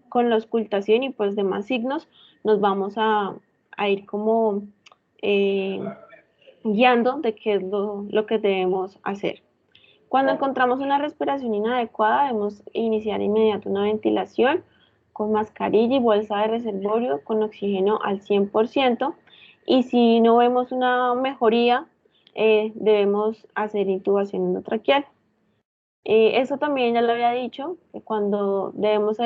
con la auscultación y pues demás signos nos vamos a ir como eh, guiando de qué es lo que debemos hacer. Cuando encontramos una respiración inadecuada, debemos iniciar inmediato una ventilación con mascarilla y bolsa de reservorio con oxígeno al 100%. Y si no vemos una mejoría, debemos hacer intubación endotraqueal. Eso también ya lo había dicho, que cuando debemos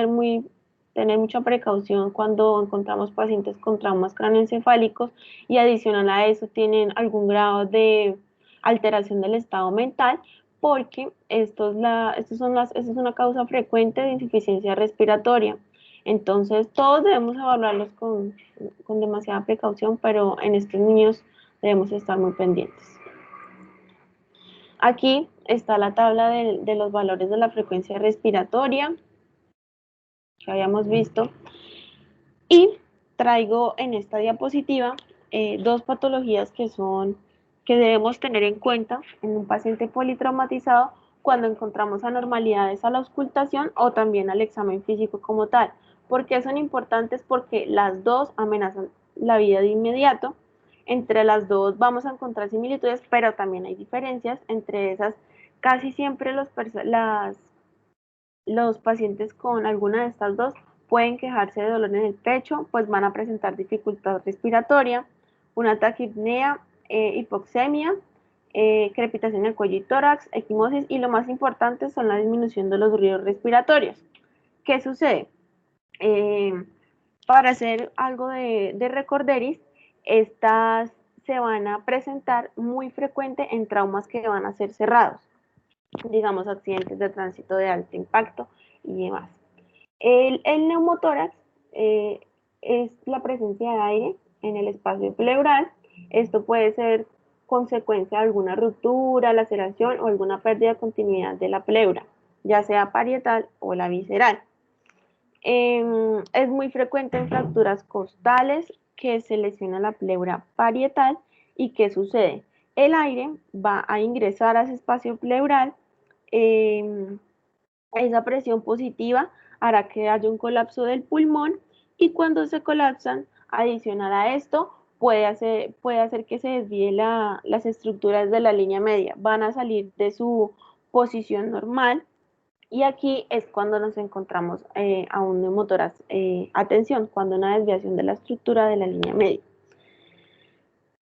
tener mucha precaución cuando encontramos pacientes con traumas cráneoencefálicos y adicional a eso tienen algún grado de alteración del estado mental, porque esta es una causa frecuente de insuficiencia respiratoria. Entonces, todos debemos evaluarlos con demasiada precaución, pero en estos niños debemos estar muy pendientes. Aquí está la tabla de los valores de la frecuencia respiratoria que habíamos visto y traigo en esta diapositiva dos patologías que debemos tener en cuenta en un paciente politraumatizado cuando encontramos anormalidades a la auscultación o también al examen físico como tal. ¿Por qué son importantes? Porque las dos amenazan la vida de inmediato. Entre las dos vamos a encontrar similitudes, pero también hay diferencias. Entre esas, casi siempre los pacientes con alguna de estas dos pueden quejarse de dolor en el pecho, pues van a presentar dificultad respiratoria, una taquipnea, hipoxemia, crepitación en el cuello y tórax, equimosis y lo más importante son la disminución de los ruidos respiratorios. ¿Qué sucede? Eh, para hacer algo de recorderis, estas se van a presentar muy frecuente en traumas que van a ser cerrados, digamos accidentes de tránsito de alto impacto y demás. El neumotórax es la presencia de aire en el espacio pleural. Esto puede ser consecuencia de alguna ruptura, laceración o alguna pérdida de continuidad de la pleura, ya sea parietal o la visceral. Es muy frecuente en fracturas costales que se lesiona la pleura parietal. ¿Y qué sucede? El aire va a ingresar a ese espacio pleural. eh, esa presión positiva hará que haya un colapso del pulmón y cuando se colapsan, adicional a esto, puede hacer que se desvíe las estructuras de la línea media. Van a salir de su posición normal y aquí es cuando nos encontramos a un neumotórax. Atención, cuando una desviación de la estructura de la línea media.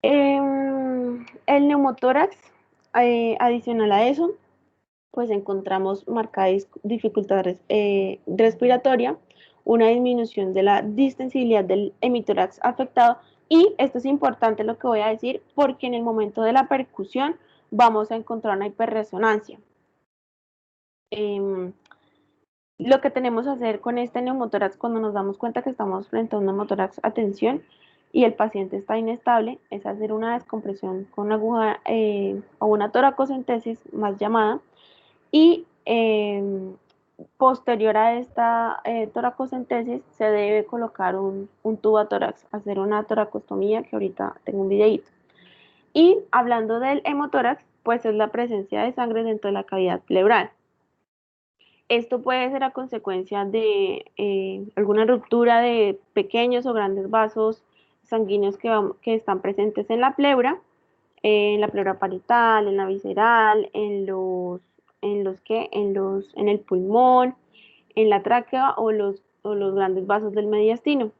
El neumotórax, adicional a eso, pues encontramos marcada dificultad respiratoria, una disminución de la distensibilidad del hemitórax afectado y esto es importante lo que voy a decir porque en el momento de la percusión vamos a encontrar una hiperresonancia. Eh, lo que tenemos que hacer con este neumotórax cuando nos damos cuenta que estamos frente a un neumotórax, atención, y el paciente está inestable, es hacer una descompresión con aguja o una toracocentesis más llamada y posterior a esta toracocentesis se debe colocar un tubo a tórax, hacer una toracostomía que ahorita tengo un videito. Y hablando del hemotórax, pues es la presencia de sangre dentro de la cavidad pleural. Esto puede ser a consecuencia de alguna ruptura de pequeños o grandes vasos sanguíneos que están presentes en la pleura parietal, en la visceral, en el pulmón, en la tráquea o los grandes vasos del mediastino.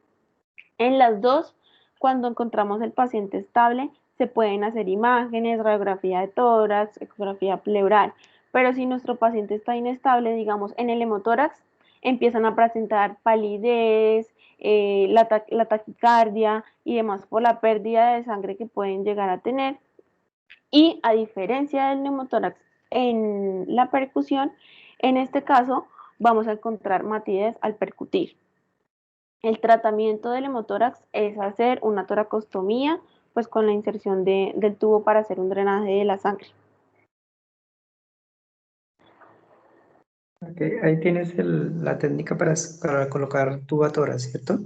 En las dos, cuando encontramos el paciente estable, se pueden hacer imágenes, radiografía de tórax, ecografía pleural. Pero si nuestro paciente está inestable, digamos en el hemotórax, empiezan a presentar palidez, la taquicardia y demás por la pérdida de sangre que pueden llegar a tener. Y a diferencia del neumotórax en la percusión, en este caso vamos a encontrar matidez al percutir. El tratamiento del hemotórax es hacer una toracostomía, pues con la inserción del tubo para hacer un drenaje de la sangre. Ok, ahí tienes la técnica para colocar tubatora, ¿cierto?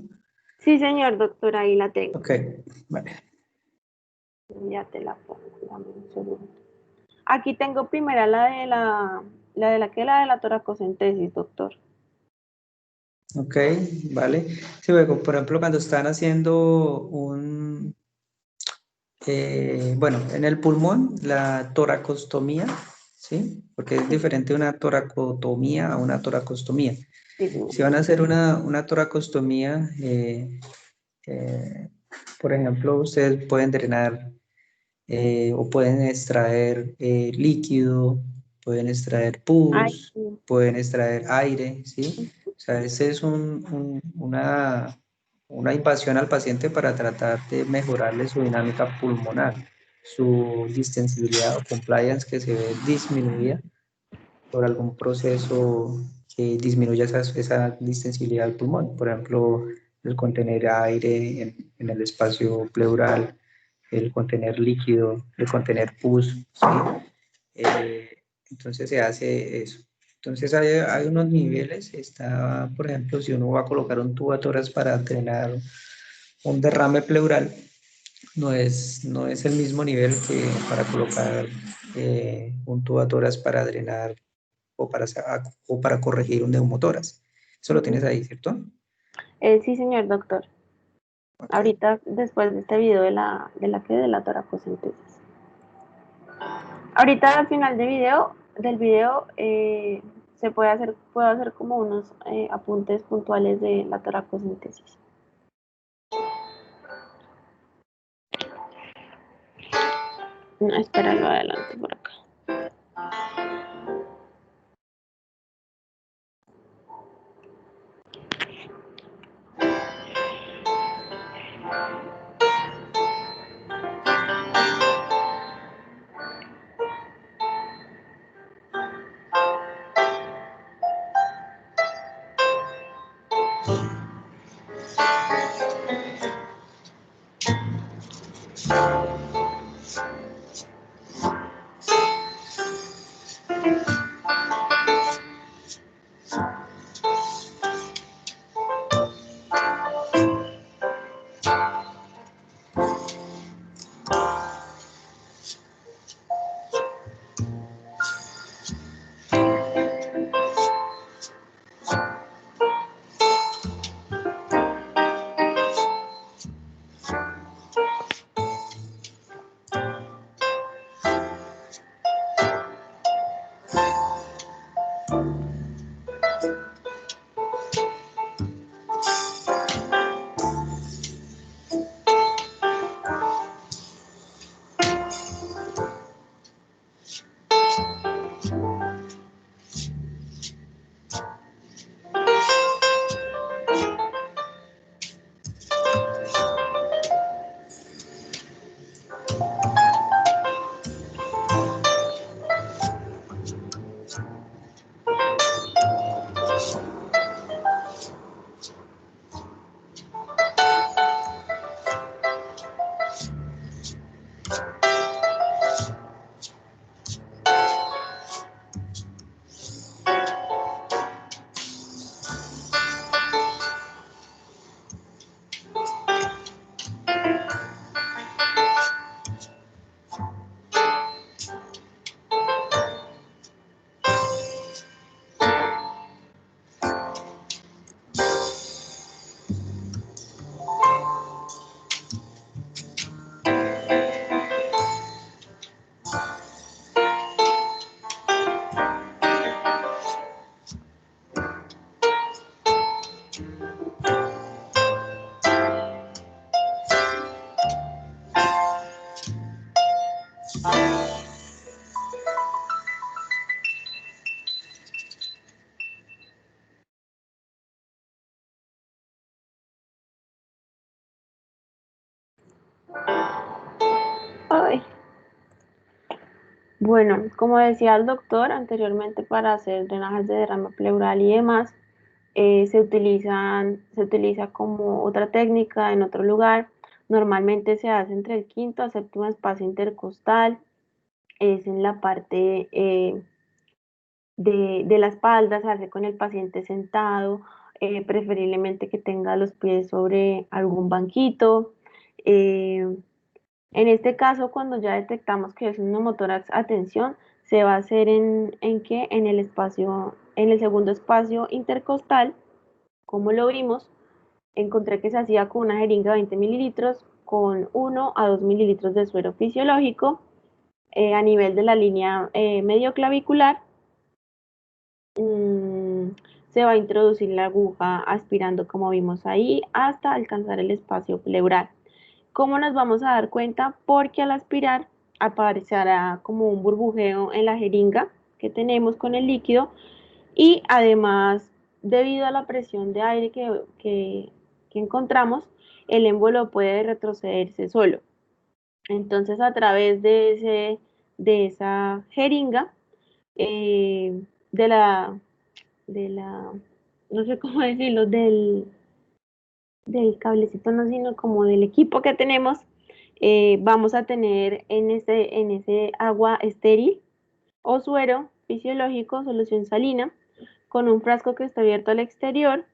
Sí, señor doctor, ahí la tengo. Ok, vale. Ya te la pongo, dame un segundo. Aquí tengo primera la de la toracocentesis, doctor. Ok, vale. Sí, luego, por ejemplo, cuando están haciendo bueno, en el pulmón, la toracostomía, ¿sí? Porque es Sí, diferente una toracotomía a una toracostomía. sí, sí. Si van a hacer una toracostomía, por ejemplo, ustedes pueden drenar o pueden extraer líquido, pueden extraer Ay, pus, sí. pueden extraer aire, ¿sí? O sea, ese es una invasión al paciente para tratar de mejorarle su dinámica pulmonar, su distensibilidad o compliance que se ve disminuida por algún proceso que disminuya esa distensibilidad del pulmón. Por ejemplo, el contener aire en el espacio pleural, el contener líquido, el contener pus, ¿sí? Eh, entonces se hace eso. Entonces hay unos niveles, está, por ejemplo, si uno va a colocar un tubatórax para drenar un derrame pleural, no es el mismo nivel que para colocar un tubatórax para drenar o para corregir un neumotórax. Eso lo Ujú. tienes ahí, ¿cierto? Sí, señor doctor. Ok. Ahorita, después de este video de la toracocentesis. Ahorita al final del video, puedo hacer como unos apuntes puntuales de la toracocentesis. No, espéralo adelante por acá. Ay. Bueno, como decía el doctor anteriormente, para hacer drenajes de derrame pleural y demás, se utiliza como otra técnica en otro lugar. Normalmente se hace entre el quinto a séptimo espacio intercostal, es en la parte de la espalda, se hace con el paciente sentado, preferiblemente que tenga los pies sobre algún banquito. Eh, en este caso, cuando ya detectamos que es un neumotórax a tensión, se va a hacer ¿en qué? En el espacio, en el segundo espacio intercostal, como lo vimos, encontré que se hacía con una jeringa de 20 mililitros con 1 a 2 mililitros de suero fisiológico a nivel de la línea medio clavicular. Se va a introducir la aguja aspirando, como vimos ahí, hasta alcanzar el espacio pleural. ¿Cómo nos vamos a dar cuenta? Porque al aspirar aparecerá como un burbujeo en la jeringa que tenemos con el líquido, y además, debido a la presión de aire que encontramos, el émbolo puede retrocederse solo. Entonces, a través de esa jeringa, eh, de la, no sé cómo decirlo, del cablecito, no, sino como del equipo que tenemos, vamos a tener en ese agua estéril o suero fisiológico, solución salina, con un frasco que está abierto al exterior,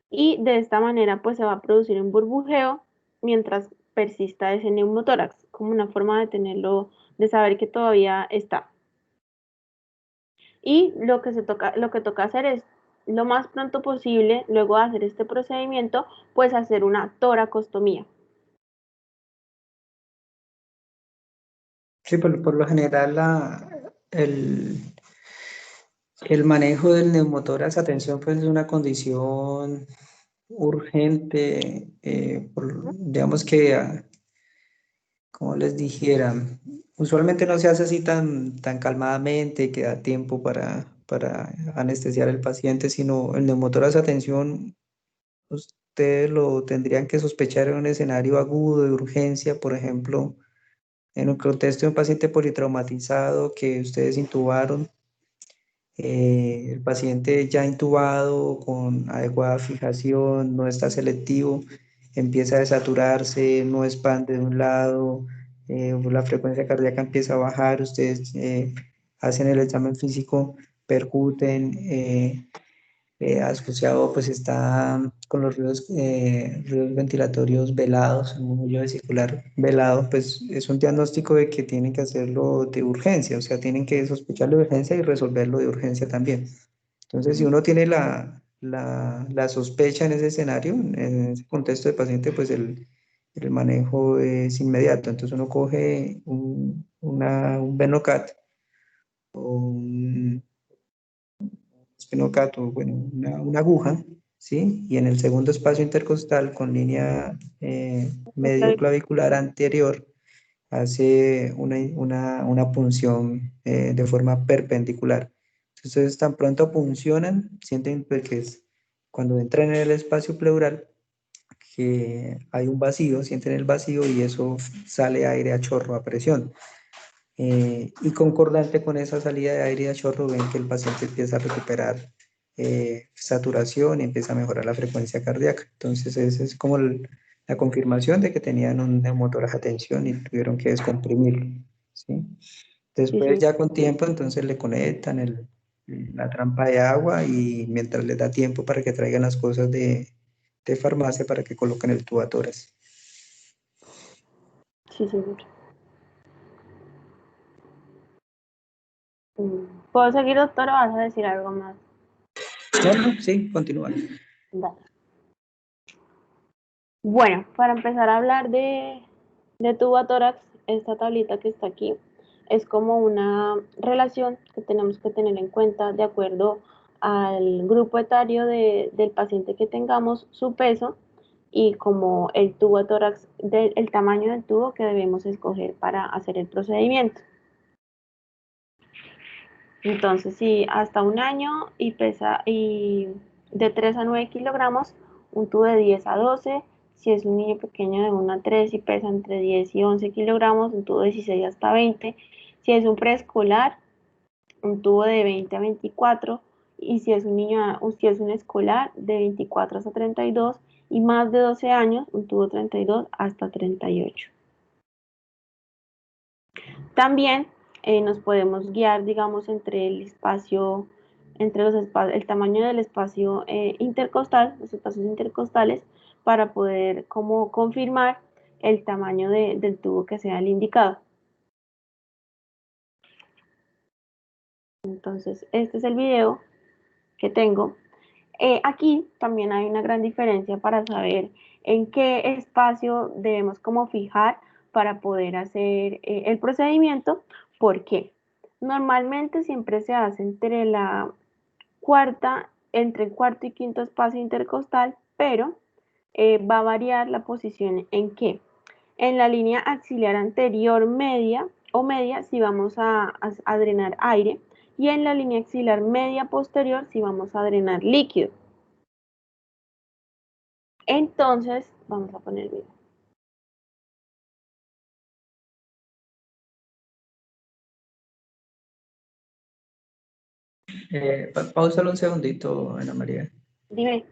y de esta manera pues se va a producir un burbujeo mientras persista ese neumotórax, como una forma de tenerlo, de saber que todavía está. Y lo que toca hacer es lo más pronto posible, luego de hacer este procedimiento, pues hacer una toracostomía. Sí, por lo general el manejo del neumotórax, atención, pues es una condición urgente, digamos que, como les dijera, usualmente no se hace así tan calmadamente, que da tiempo para anestesiar al paciente, sino el neumotórax, atención, ustedes lo tendrían que sospechar en un escenario agudo de urgencia, por ejemplo, en un contexto de un paciente politraumatizado que ustedes intubaron, el paciente ya intubado con adecuada fijación, no está selectivo, empieza a desaturarse, no expande de un lado, la frecuencia cardíaca empieza a bajar, ustedes hacen el examen físico, percuten, asociado pues está con los ruidos ventilatorios velados, un murmullo vesicular velado, pues es un diagnóstico de que tienen que hacerlo de urgencia, o sea, tienen que sospecharlo de urgencia y resolverlo de urgencia también. Entonces, si uno tiene la sospecha en ese escenario, en ese contexto de paciente, pues el manejo es inmediato. Entonces uno coge un Venocat o un espinocato, bueno, una aguja, ¿sí? Y en el segundo espacio intercostal con línea medio clavicular anterior hace una punción de forma perpendicular. Entonces, tan pronto puncionan, sienten pues, que es, cuando entran en el espacio pleural, que hay un vacío, sienten el vacío y eso sale aire a chorro, a presión. Y concordante con esa salida de aire a chorro, ven que el paciente empieza a recuperar saturación y empieza a mejorar la frecuencia cardíaca. Entonces, esa es como la confirmación de que tenían un neumotórax a tensión y tuvieron que descomprimirlo, ¿sí? Sí, Después, sí. ya con tiempo, entonces le conectan la trampa de agua y mientras les da tiempo para que traigan las cosas de farmacia para que coloquen el tubatórax. Sí, seguro. ¿Puedo seguir, doctor, o vas a decir algo más? No, no, sí, continúan. Dale. Bueno, para empezar a hablar de tubatórax, esta tablita que está aquí es como una relación que tenemos que tener en cuenta de acuerdo al grupo etario del paciente que tengamos, su peso y como el tubatórax, el tamaño del tubo que debemos escoger para hacer el procedimiento. Entonces, si hasta un año y pesa y de 3 a 9 kilogramos, un tubo de 10 a 12. Si es un niño pequeño de 1 a 3 y pesa entre 10 y 11 kilogramos, un tubo de 16 hasta 20. Si es un preescolar, un tubo de 20 a 24. Y si es un niño, si es un escolar, de 24 hasta 32. Y más de 12 años, un tubo 32 hasta 38. También nos podemos guiar, digamos, entre el espacio, el tamaño del espacio intercostal, los espacios intercostales, para poder como confirmar el tamaño del tubo que sea el indicado. Entonces, este es el video que tengo. Aquí también hay una gran diferencia para saber en qué espacio debemos como fijar para poder hacer el procedimiento. ¿Por qué? Normalmente siempre se hace entre el cuarto y quinto espacio intercostal, pero va a variar la posición en qué. En la línea axilar anterior media o media si vamos a drenar aire, y en la línea axilar media posterior si vamos a drenar líquido. Entonces, vamos a poner video. Pausalo un segundito, Ana María. Dime.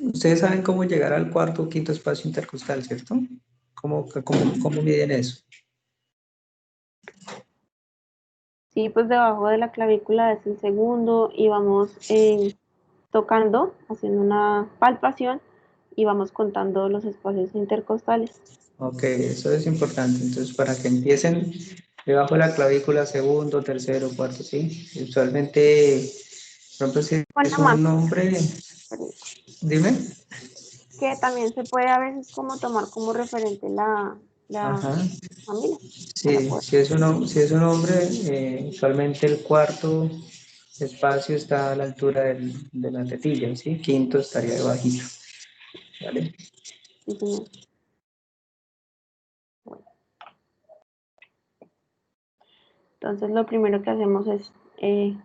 Ustedes saben cómo llegar al cuarto o quinto espacio intercostal, ¿cierto? ¿Cómo miden eso? Sí, pues debajo de la clavícula es el segundo y vamos tocando, haciendo una palpación y vamos contando los espacios intercostales. Ok, eso es importante. Entonces, para que empiecen debajo de la clavícula, segundo, tercero, cuarto, ¿sí? Usualmente, por ejemplo, si Con es la mano, un hombre, dime. que también se puede a veces como tomar como referente la Ajá. familia para Sí, poder. si es un hombre, usualmente el cuarto espacio está a la altura de la tetilla, ¿sí? Quinto estaría debajito, ¿vale? Sí, señor. Bueno, entonces lo primero que hacemos es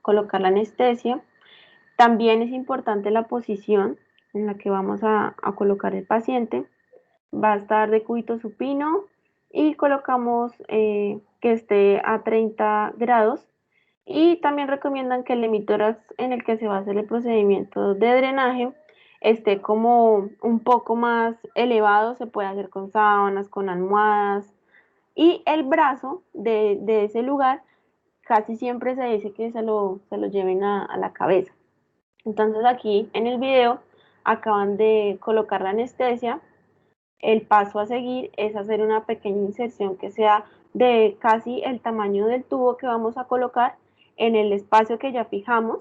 colocar la anestesia. También es importante la posición en la que vamos a colocar el paciente. Va a estar de cúbito supino y colocamos que esté a 30 grados. Y también recomiendan que el hemitórax en el que se va a hacer el procedimiento de drenaje esté como un poco más elevado, se puede hacer con sábanas, con almohadas. Y el brazo de ese lugar casi siempre se dice que se lo lleven a la cabeza. Entonces aquí en el video acaban de colocar la anestesia. El paso a seguir es hacer una pequeña inserción que sea de casi el tamaño del tubo que vamos a colocar en el espacio que ya fijamos,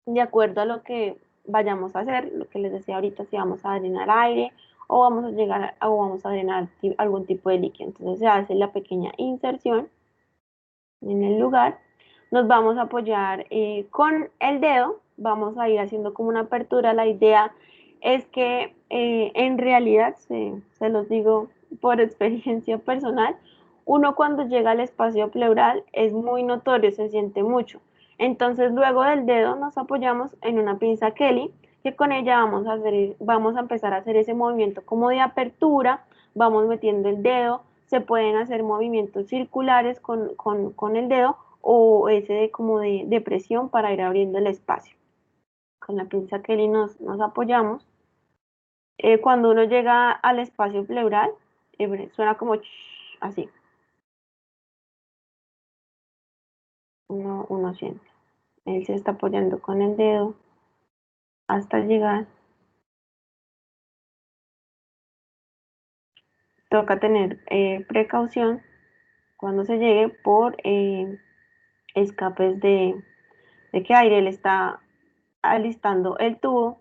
de acuerdo a lo que vayamos a hacer, lo que les decía ahorita, si vamos a drenar aire o vamos a drenar algún tipo de líquido. Entonces se hace la pequeña inserción en el lugar. Nos vamos a apoyar con el dedo, vamos a ir haciendo como una apertura. La idea es que en realidad, se los digo por experiencia personal, uno cuando llega al espacio pleural es muy notorio, se siente mucho. Entonces luego del dedo nos apoyamos en una pinza Kelly, que con ella vamos a empezar a hacer ese movimiento como de apertura, vamos metiendo el dedo, se pueden hacer movimientos circulares con el dedo o ese como de presión para ir abriendo el espacio. Con la pinza Kelly nos apoyamos. Cuando uno llega al espacio pleural, suena como así. Uno siente. Él se está apoyando con el dedo hasta llegar. Toca tener precaución cuando se llegue por escapes de que aire le está alistando el tubo.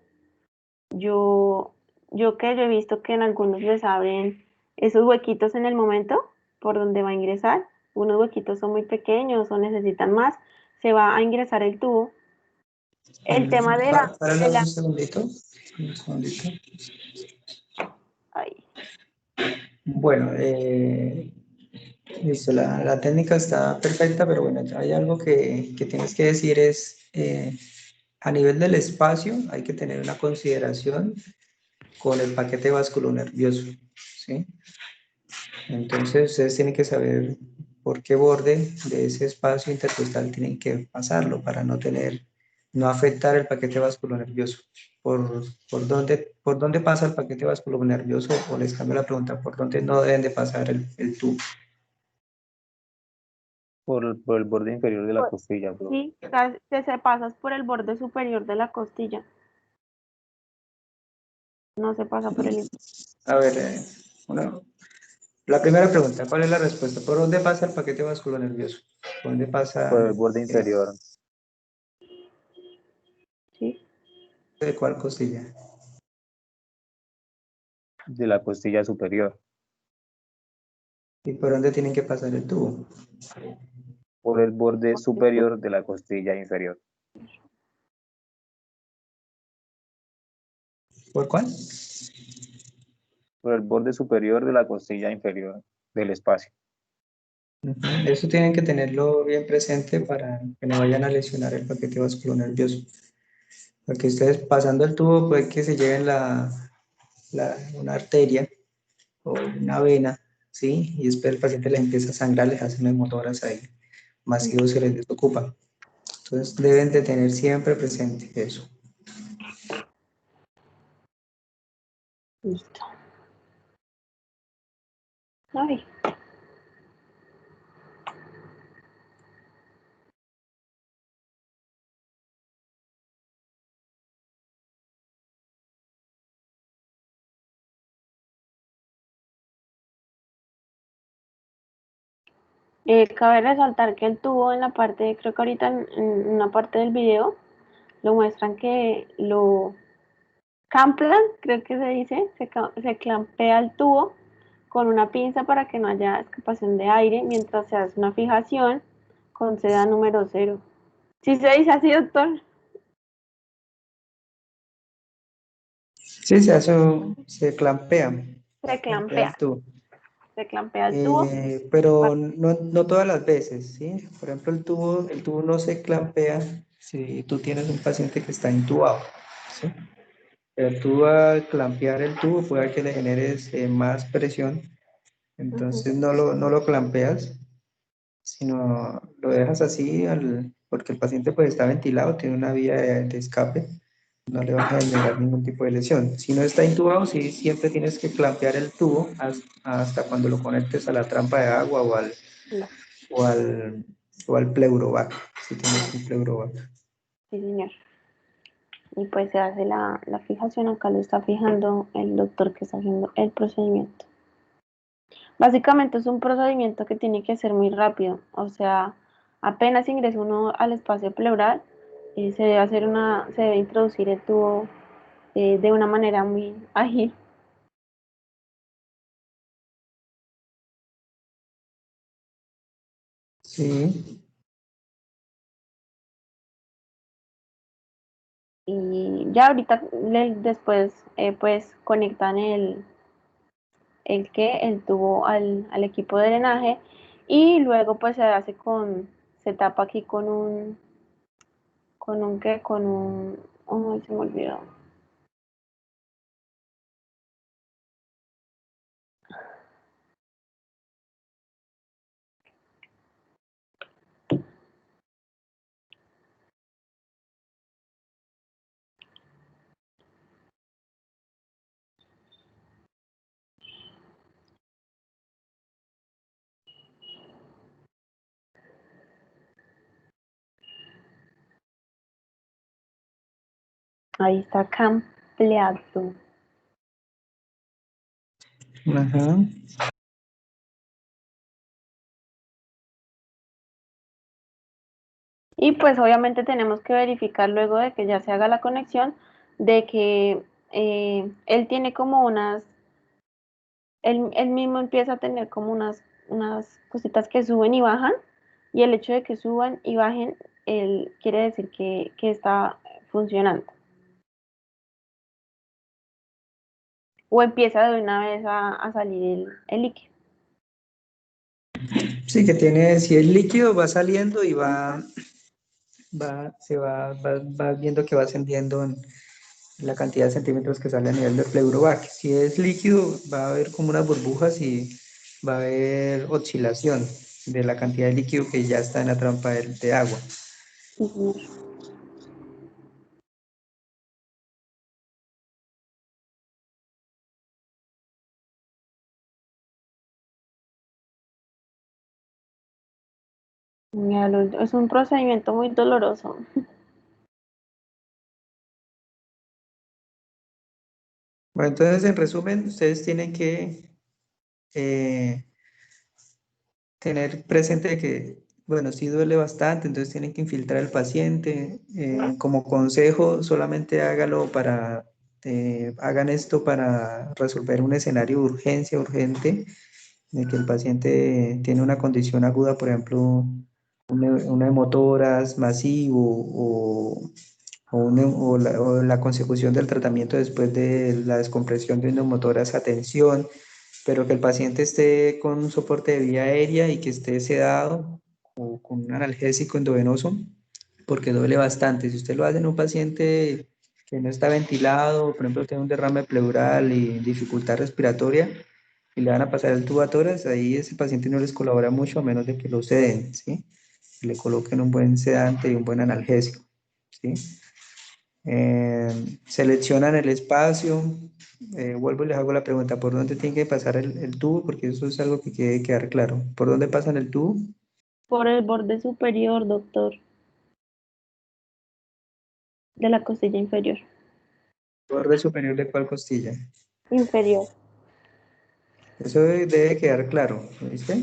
Yo, yo he visto que en algunos les abren esos huequitos en el momento por donde va a ingresar. Unos huequitos son muy pequeños o necesitan más. Se va a ingresar el tubo. El tema de Párala un segundito. Un segundito. ay, Bueno, listo, la técnica está perfecta, pero bueno, hay algo que tienes que decir es, a nivel del espacio hay que tener una consideración con el paquete nervioso, ¿sí? Entonces ustedes tienen que saber por qué borde de ese espacio intercostal tienen que pasarlo para no afectar el paquete nervioso. ¿Por dónde pasa el paquete nervioso? O les cambio la pregunta, ¿por dónde no deben de pasar el tubo? Por el borde inferior de la costilla, bro. sí, que se pasas por el borde superior de la costilla. No se pasa por el. A ver, la primera pregunta, ¿cuál es la respuesta? ¿Por dónde pasa el paquete nervioso? ¿Por dónde Por pasa? el borde inferior. ¿sí? ¿De cuál costilla? De la costilla superior. ¿Y por dónde tienen que pasar el tubo? Por el borde superior de la costilla inferior. ¿Por cuál? Por el borde superior de la costilla inferior del espacio. Ujú. Eso tienen que tenerlo bien presente para que no vayan a lesionar el paquete vascular nervioso. Porque ustedes pasando el tubo puede que se lleven una arteria o una vena, ¿sí? Y después el paciente les empieza a sangrar, les hacen hemotoras ahí, masivos se les desocupa. Entonces deben de tener siempre presente eso. Listo. Ay. Cabe resaltar que el tubo en la parte, creo que ahorita en una parte del video, lo muestran que lo camplan, creo que se dice, se clampea el tubo con una pinza para que no haya escapación de aire mientras se hace una fijación con seda número 0. ¿Sí se dice así, doctor? Sí, se clampea, Se clampea el clampea, tubo. se clampea el tubo. Pero no todas las veces, ¿sí? Por ejemplo, el tubo no se clampea si tú tienes un paciente que está intubado, ¿sí? Pero tú al clampear el tubo puede que le generes más presión, entonces no lo clampeas, sino lo dejas así porque el paciente pues está ventilado, tiene una vía de escape, no le vas a generar ningún tipo de lesión. Si no está intubado, sí, siempre tienes que clampear el tubo hasta cuando lo conectes a la trampa de agua o al, o al pleurovac, si tienes un pleurovac. Sí, señor. Y pues se hace la fijación, acá lo está fijando el doctor que está haciendo el procedimiento. Básicamente es un procedimiento que tiene que ser muy rápido, o sea, apenas ingresa uno al espacio pleural, se debe introducir el tubo de una manera muy ágil. Sí, Y ya ahorita después pues conectan el tubo al equipo de drenaje y luego pues se tapa aquí se me olvidó. Ahí está campleado. ajá. Y pues obviamente tenemos que verificar luego de que ya se haga la conexión de que él tiene como él mismo empieza a tener como unas cositas que suben y bajan y el hecho de que suban y bajen él quiere decir que está funcionando. O empieza de una vez a salir el líquido. Sí, si es líquido va saliendo y va viendo que va ascendiendo en la cantidad de centímetros que sale a nivel del pleurovac. Si es líquido, va a haber como unas burbujas y va a haber oscilación de la cantidad de líquido que ya está en la trampa de agua. Sí, señor. Es un procedimiento muy doloroso. Bueno, entonces, en resumen, ustedes tienen que tener presente que, bueno, sí duele bastante, entonces tienen que infiltrar al paciente. Como consejo, solamente hagan esto para resolver un escenario de urgencia urgente, de que el paciente tiene una condición aguda, por ejemplo, un hemotoras masivo o la consecución del tratamiento después de la descompresión de un neumotórax a tensión, pero que el paciente esté con un soporte de vía aérea y que esté sedado o con un analgésico endovenoso, porque duele bastante. Si usted lo hace en un paciente que no está ventilado, por ejemplo, tiene un derrame pleural y dificultad respiratoria, y le van a pasar el tubo a tórax, ahí ese paciente no les colabora mucho a menos de que lo seden, ¿sí? Le coloquen un buen sedante y un buen analgésico, ¿sí? Seleccionan el espacio. Vuelvo y les hago la pregunta, ¿por dónde tiene que pasar el tubo? Porque eso es algo que quiere quedar claro. ¿Por dónde pasan el tubo? Por el borde superior, doctor, de la costilla inferior. ¿Borde superior de cuál costilla? Inferior, Eso debe quedar claro, ¿viste?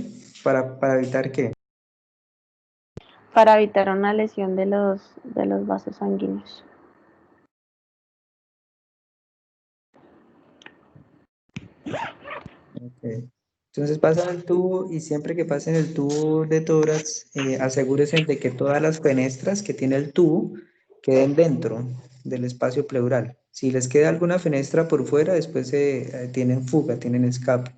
Para evitar qué. para evitar una lesión de los vasos sanguíneos. Ok. Entonces pasan el tubo y siempre que pasen el tubo de tórax, asegúrense de que todas las fenestras que tiene el tubo queden dentro del espacio pleural. Si les queda alguna fenestra por fuera, después tienen fuga, tienen escape.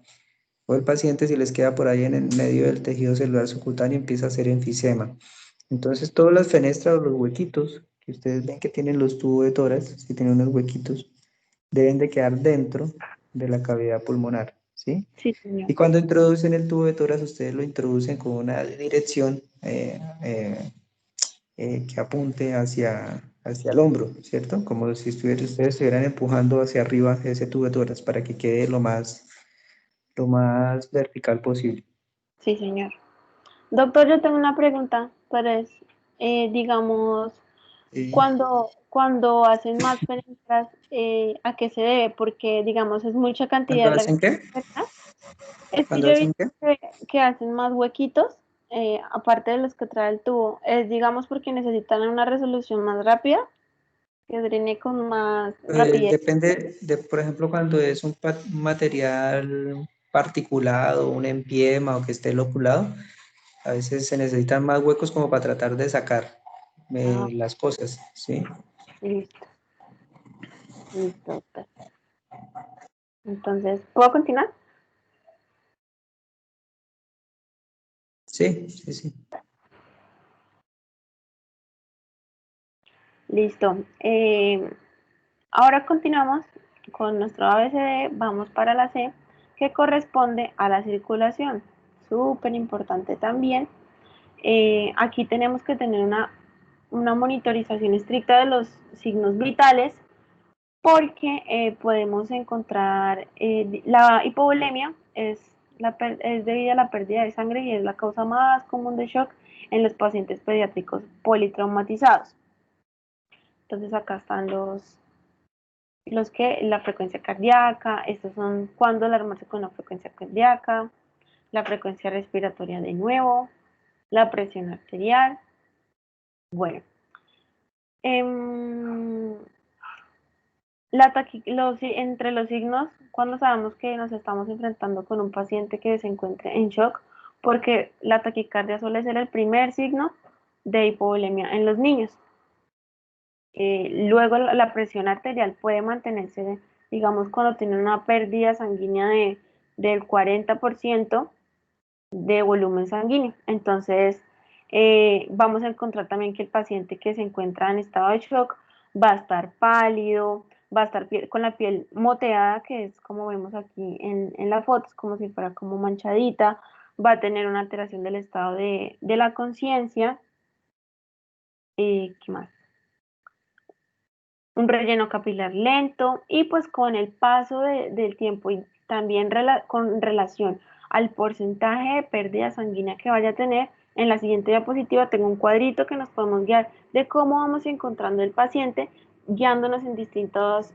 O el paciente, si les queda por ahí en el medio del tejido celular subcutáneo, empieza a hacer enfisema. Entonces, todas las fenestras o los huequitos que ustedes ven que tienen los tubos de tórax, si tienen unos huequitos, deben de quedar dentro de la cavidad pulmonar, ¿sí? Sí, señor. Y cuando introducen el tubo de tórax, ustedes lo introducen con una dirección que apunte hacia el hombro, ¿cierto? Como si ustedes estuvieran empujando hacia arriba ese tubo de tórax para que quede lo más vertical posible. Sí, señor. Doctor, yo tengo una pregunta, pero es, digamos, Y cuando hacen más penetras, ¿a qué se debe? Porque, digamos, es mucha ¿cuándo cantidad de hacen qué? penetras. Es que ¿Cuándo yo he hacen visto qué? que hacen más huequitos, aparte de los que trae el tubo. Es, digamos, porque necesitan una resolución más rápida, que drene con más rapidez. Depende de, por ejemplo, cuando es un material particulado, un empiema o que esté loculado, a veces se necesitan más huecos como para tratar de sacar Ah, las cosas, ¿sí? listo, listo, doctor. Entonces, ¿puedo continuar? Sí, sí, sí. Listo. Ahora continuamos con nuestro ABCD, vamos para la C, que corresponde a la circulación. Súper importante también. Aquí tenemos que tener una monitorización estricta de los signos vitales porque podemos encontrar la hipovolemia es debido a la pérdida de sangre y es la causa más común de shock en los pacientes pediátricos politraumatizados. Entonces acá están los que la frecuencia cardíaca, estos son cuando alarmarse con la frecuencia cardíaca, la frecuencia respiratoria de nuevo, la presión arterial. Bueno, em, entre los signos, cuando sabemos que nos estamos enfrentando con un paciente que se encuentre en shock, porque la taquicardia suele ser el primer signo de hipovolemia en los niños. Luego la presión arterial puede mantenerse, digamos, cuando tiene una pérdida sanguínea del 40% de volumen sanguíneo. Entonces, vamos a encontrar también que el paciente que se encuentra en estado de shock va a estar pálido, va a estar con la piel moteada, que es como vemos aquí en la foto, es como si fuera como manchadita, va a tener una alteración del estado de la conciencia. ¿Qué más? Un relleno capilar lento y pues con el paso del tiempo y también con relación al porcentaje de pérdida sanguínea que vaya a tener, en la siguiente diapositiva tengo un cuadrito que nos podemos guiar de cómo vamos encontrando el paciente, guiándonos en distintos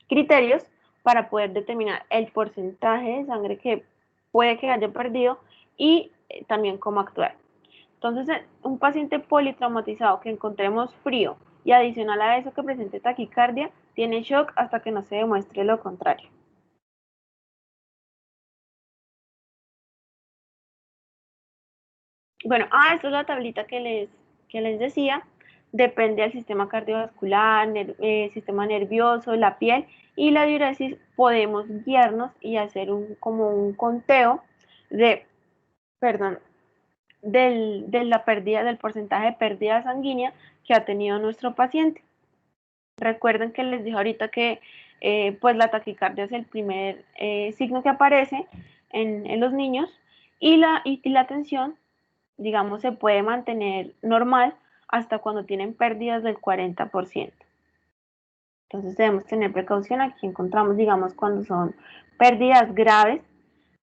criterios para poder determinar el porcentaje de sangre que puede que haya perdido y también cómo actuar. Entonces, un paciente politraumatizado que encontremos frío y adicional a eso que presente taquicardia, tiene shock hasta que no se demuestre lo contrario. Bueno, esta es la tablita que les decía. Depende del sistema cardiovascular, sistema nervioso, la piel y la diuresis. Podemos guiarnos y hacer como un conteo de, perdón, de la pérdida, del porcentaje de pérdida sanguínea que ha tenido nuestro paciente. Recuerden que les dije ahorita que pues la taquicardia es el primer signo que aparece en los niños y la tensión, digamos, se puede mantener normal hasta cuando tienen pérdidas del 40%. Entonces debemos tener precaución. Aquí encontramos, digamos, cuando son pérdidas graves,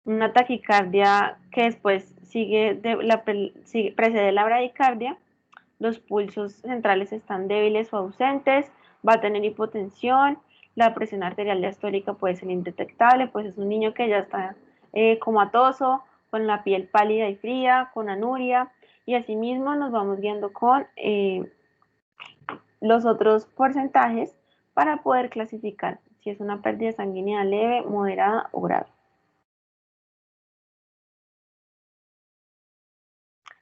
una taquicardia que después precede la bradicardia, los pulsos centrales están débiles o ausentes, va a tener hipotensión, la presión arterial diastólica puede ser indetectable, pues es un niño que ya está comatoso, con la piel pálida y fría, con anuria, y asimismo nos vamos viendo con los otros porcentajes para poder clasificar si es una pérdida sanguínea leve, moderada o grave.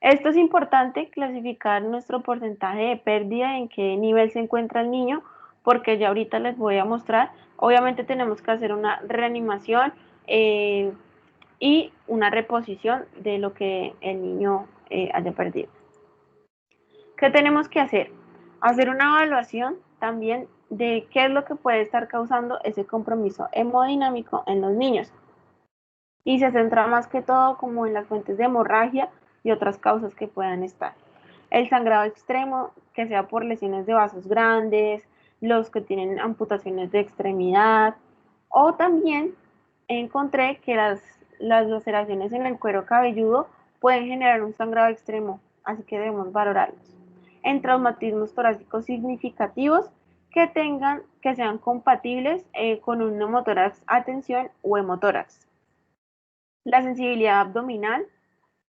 Esto es importante, clasificar nuestro porcentaje de pérdida, en qué nivel se encuentra el niño, porque ya ahorita les voy a mostrar. Obviamente tenemos que hacer una reanimación y una reposición de lo que el niño haya perdido. ¿Qué tenemos que hacer? Hacer una evaluación también de qué es lo que puede estar causando ese compromiso hemodinámico en los niños. Y se centra más que todo como en las fuentes de hemorragia y otras causas que puedan estar. El sangrado extremo, que sea por lesiones de vasos grandes, los que tienen amputaciones de extremidad, o también encontré que las laceraciones en el cuero cabelludo pueden generar un sangrado extremo, así que debemos valorarlos. En traumatismos torácicos significativos que sean compatibles con un neumotórax a tensión o hemotórax. La sensibilidad abdominal,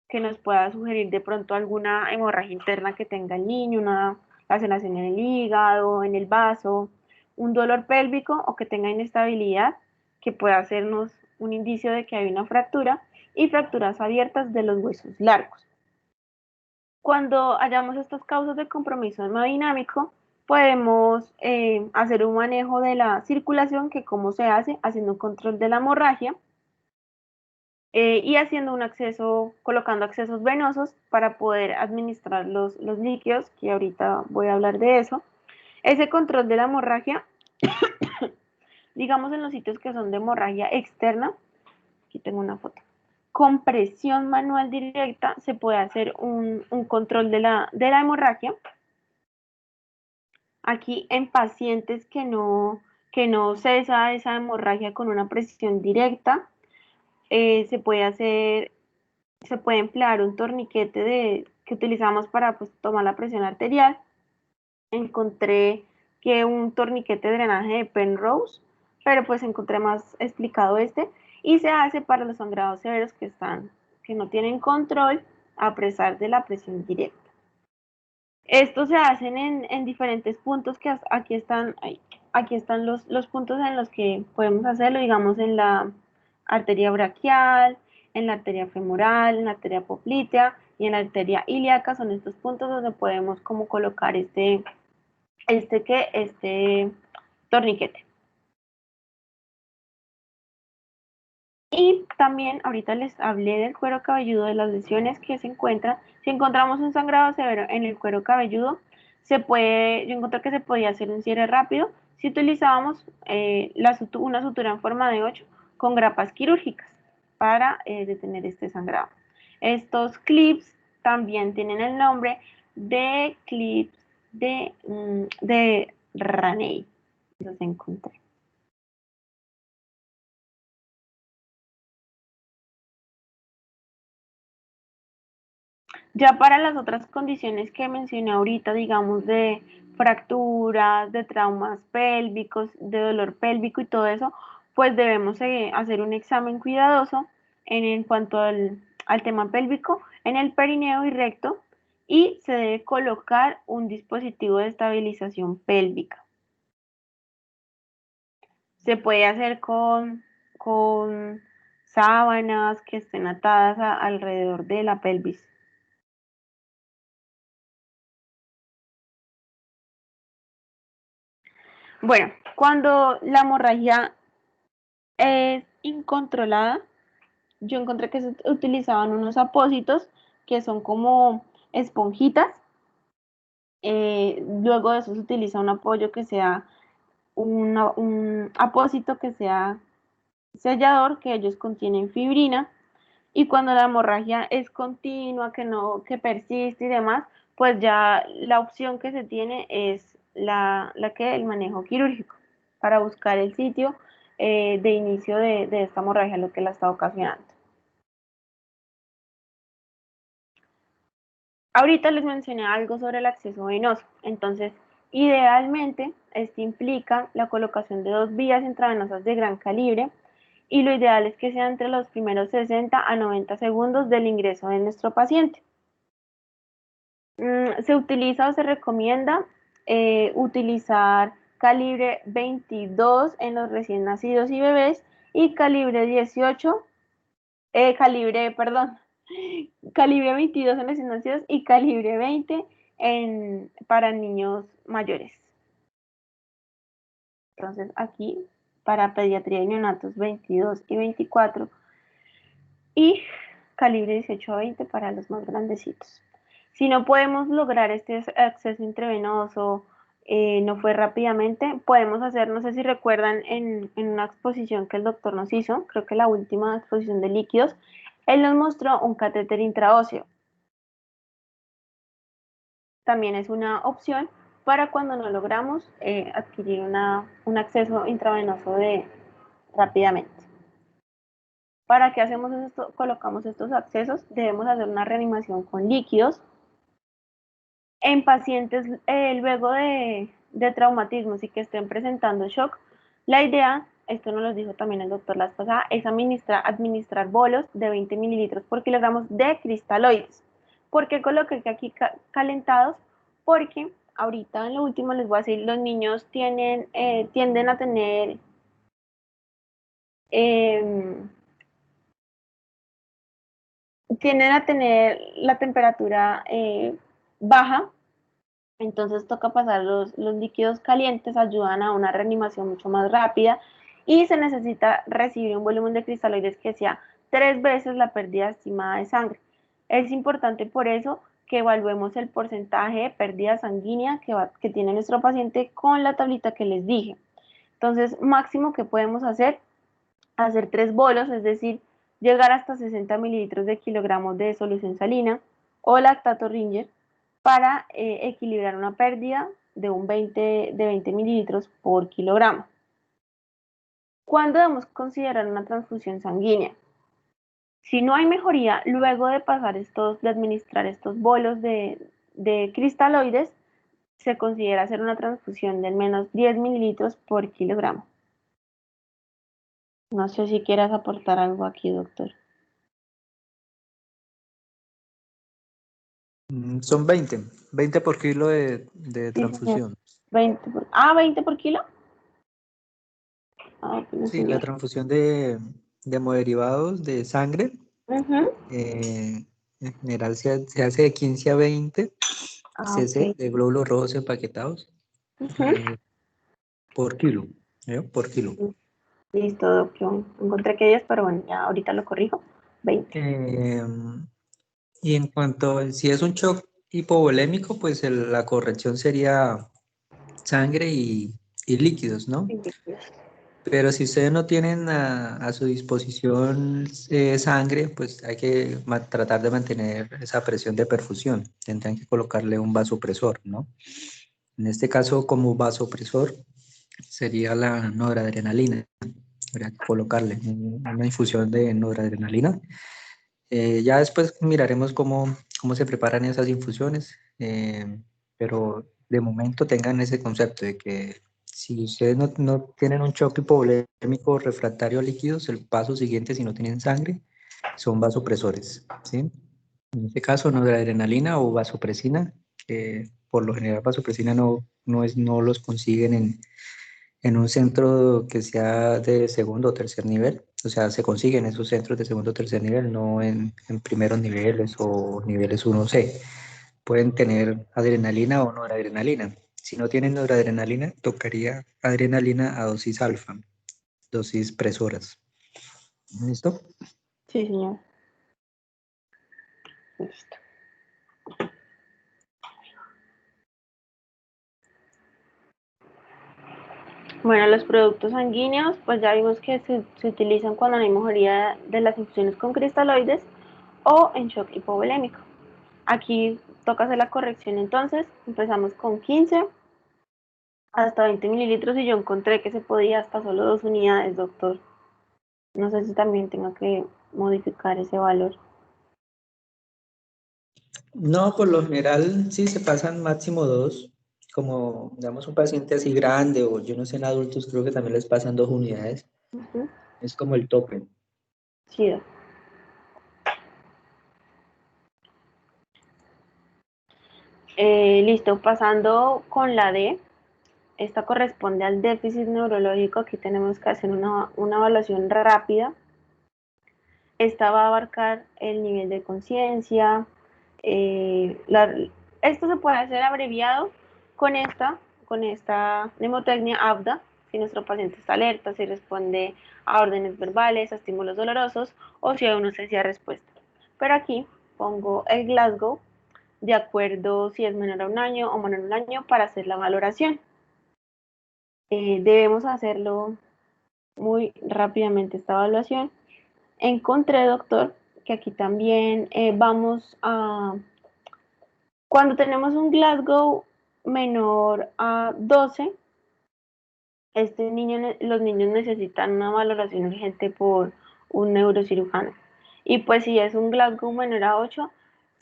que nos pueda sugerir de pronto alguna hemorragia interna que tenga el niño, una laceración en el hígado, en el vaso, un dolor pélvico o que tenga inestabilidad, que pueda hacernos un indicio de que hay una fractura, y fracturas abiertas de los huesos largos. Cuando hallamos estas causas de compromiso hemodinámico, podemos hacer un manejo de la circulación, que cómo se hace, haciendo un control de la hemorragia, y haciendo un acceso, colocando accesos venosos para poder administrar los líquidos, que ahorita voy a hablar de eso. Ese control de la hemorragia, digamos en los sitios que son de hemorragia externa, aquí tengo una foto, con presión manual directa se puede hacer un control de la hemorragia. Aquí en pacientes que no cesa esa hemorragia con una presión directa, se puede emplear un torniquete que utilizamos para pues, tomar la presión arterial. Encontré que un torniquete de drenaje de Penrose, pero pues encontré más explicado y se hace para los sangrados severos que no tienen control a pesar de la presión directa. Estos se hacen en diferentes puntos que aquí están los puntos en los que podemos hacerlo, digamos en la arteria braquial, en la arteria femoral, en la arteria poplitea y en la arteria ilíaca. Son estos puntos donde podemos como colocar este torniquete. Y también ahorita les hablé del cuero cabelludo, de las lesiones que se encuentran. Si encontramos un sangrado severo en el cuero cabelludo, yo encontré que se podía hacer un cierre rápido si utilizábamos una sutura en forma de 8 con grapas quirúrgicas para detener este sangrado. Estos clips también tienen el nombre de clips de Raney. Los encontré. Ya para las otras condiciones que mencioné ahorita, digamos de fracturas, de traumas pélvicos, de dolor pélvico y todo eso, pues debemos hacer un examen cuidadoso en cuanto al tema pélvico, en el perineo y recto, y se debe colocar un dispositivo de estabilización pélvica. Se puede hacer con sábanas que estén atadas alrededor de la pelvis. Bueno, cuando la hemorragia es incontrolada, yo encontré que se utilizaban unos apósitos que son como esponjitas. Luego de eso se utiliza un apoyo que sea un apósito que sea sellador, que ellos contienen fibrina. Y cuando la hemorragia es continua, que persiste y demás, pues ya la opción que se tiene es el manejo quirúrgico para buscar el sitio de inicio de esta hemorragia, lo que la está ocasionando. Ahorita les mencioné algo sobre el acceso venoso, entonces idealmente este implica la colocación de 2 vías intravenosas de gran calibre y lo ideal es que sea entre los primeros 60 a 90 segundos del ingreso de nuestro paciente. Se utiliza o se recomienda utilizar calibre 22 en los recién nacidos y bebés y calibre 18, calibre 22 en recién nacidos y calibre 20 para niños mayores. Entonces aquí para pediatría y neonatos 22 y 24 y calibre 18 a 20 para los más grandecitos. Si no podemos lograr este acceso intravenoso, no fue rápidamente, podemos hacer, no sé si recuerdan en una exposición que el doctor nos hizo, creo que la última exposición de líquidos, él nos mostró un catéter intraóseo. También es una opción para cuando no logramos adquirir un acceso intravenoso rápidamente. ¿Para qué hacemos esto? Colocamos estos accesos, debemos hacer una reanimación con líquidos. En pacientes luego de traumatismos y que estén presentando shock, la idea, esto nos lo dijo también el doctor la pasada, es administrar bolos de 20 mililitros por kilogramos de cristaloides. ¿Por qué coloqué aquí calentados? Porque ahorita en lo último les voy a decir, los niños tienden a tener la temperatura baja, entonces toca pasar los líquidos calientes, ayudan a una reanimación mucho más rápida y se necesita recibir un volumen de cristaloides que sea 3 veces la pérdida estimada de sangre. Es importante por eso que evaluemos el porcentaje de pérdida sanguínea que tiene nuestro paciente con la tablita que les dije. Entonces, máximo que podemos hacer 3 bolos, es decir, llegar hasta 60 mililitros de kilogramos de solución salina o lactato Ringer para equilibrar una pérdida de 20 mililitros por kilogramo. ¿Cuándo debemos considerar una transfusión sanguínea? Si no hay mejoría, luego de administrar estos bolos de cristaloides, se considera hacer una transfusión de al menos 10 mililitros por kilogramo. No sé si quieras aportar algo aquí, doctor. Son 20 por kilo de Sí, transfusión. 20 por kilo. Sí, la transfusión de hemoderivados de sangre, en general se hace de 15 a 20 cc Ok. de glóbulos rojos empaquetados por kilo, por kilo. Listo, doctor. Encontré que 10, pero bueno, ya ahorita lo corrijo. 20. Y en cuanto, si es un shock hipovolémico, pues la corrección sería sangre y líquidos, ¿no? Pero si ustedes no tienen a su disposición sangre, pues hay que tratar de mantener esa presión de perfusión. Tendrán que colocarle un vasopresor, ¿no? En este caso, como vasopresor, sería la noradrenalina. Habría que colocarle una infusión de noradrenalina. Ya después miraremos cómo se preparan esas infusiones, pero de momento tengan ese concepto de que si ustedes no tienen un shock hipovolémico refractario a líquidos, el paso siguiente, si no tienen sangre, son vasopresores, ¿sí? En este caso, noradrenalina o vasopresina, que por lo general vasopresina no los consiguen en un centro que sea de segundo o tercer nivel. O sea, se consiguen esos centros de segundo o tercer nivel, no en primeros niveles o niveles 1C. Pueden tener adrenalina o noradrenalina. Si no tienen noradrenalina, tocaría adrenalina a dosis alfa, dosis presoras. ¿Listo? Sí, señor. Listo. Bueno, los productos sanguíneos, pues ya vimos que se utilizan cuando no hay mejoría de las infusiones con cristaloides o en shock hipovolémico. Aquí toca hacer la corrección entonces, empezamos con 15 hasta 20 mililitros y yo encontré que se podía hasta solo 2 unidades, doctor. No sé si también tenga que modificar ese valor. No, por lo general sí se pasan máximo dos. Como, digamos, un paciente así grande o yo no sé, en adultos creo que también les pasan 2 unidades. Ujú. Es como el tope. Sí. Listo, pasando con la D. Esta corresponde al déficit neurológico. Aquí tenemos que hacer una evaluación rápida. Esta va a abarcar el nivel de conciencia. Esto se puede hacer abreviado con esta mnemotecnia ABDA, si nuestro paciente está alerta, si responde a órdenes verbales, a estímulos dolorosos o si hay una ausencia de respuesta. Pero aquí pongo el Glasgow de acuerdo si es menor a un año o menor a un año para hacer la valoración. Debemos hacerlo muy rápidamente esta evaluación. Encontré, doctor, que aquí también vamos a... Cuando tenemos un Glasgow menor a 12, los niños necesitan una valoración urgente por un neurocirujano. Y pues si es un Glasgow menor a 8,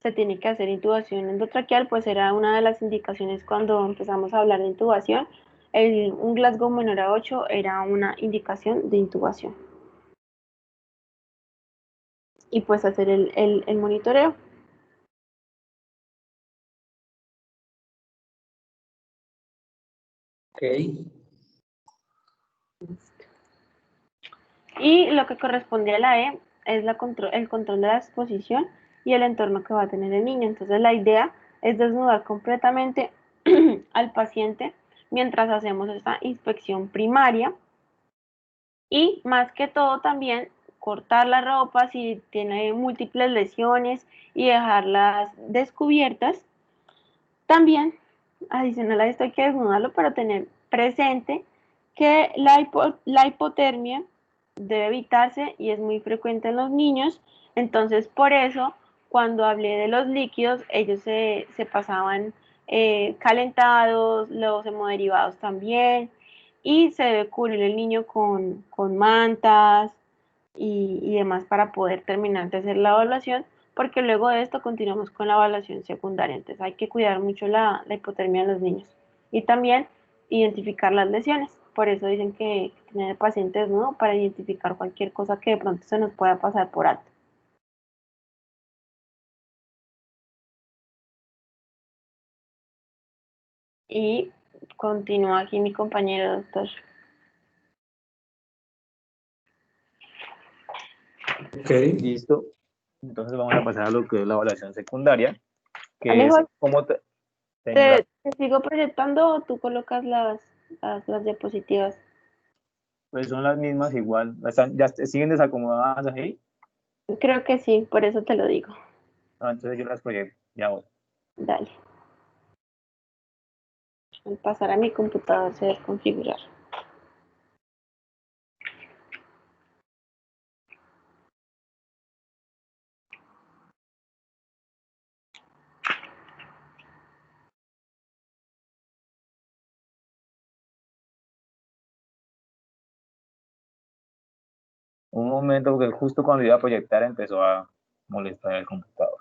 se tiene que hacer intubación endotraqueal, pues era una de las indicaciones cuando empezamos a hablar de intubación. Un Glasgow menor a 8 era una indicación de intubación. Y pues hacer el monitoreo. Ok. Y lo que corresponde a la E es el control de la exposición y el entorno que va a tener el niño. Entonces la idea es desnudar completamente al paciente mientras hacemos esta inspección primaria y más que todo también cortar la ropa si tiene múltiples lesiones y dejarlas descubiertas. También, adicional a esto, hay que desnudarlo, pero tener presente que la hipotermia debe evitarse y es muy frecuente en los niños. Entonces, por eso, cuando hablé de los líquidos, ellos se pasaban calentados, los hemoderivados también, y se debe cubrir el niño con mantas y demás para poder terminar de hacer la evaluación, porque luego de esto continuamos con la evaluación secundaria. Entonces hay que cuidar mucho la hipotermia en los niños y también identificar las lesiones. Por eso dicen que tener el paciente desnudo para identificar cualquier cosa que de pronto se nos pueda pasar por alto. Y continúa aquí mi compañero doctor. Ok. Listo. Entonces vamos a pasar a lo que es la evaluación secundaria, que es Alejo, cómo ¿te sigo proyectando o tú colocas las diapositivas? pues son las mismas igual, ya siguen desacomodadas ahí. Creo que sí, por eso te lo digo. Entonces yo las proyecto, ya voy. Dale. Al pasar a mi computador se debe configurar. Un momento, porque justo cuando iba a proyectar empezó a molestar el computador.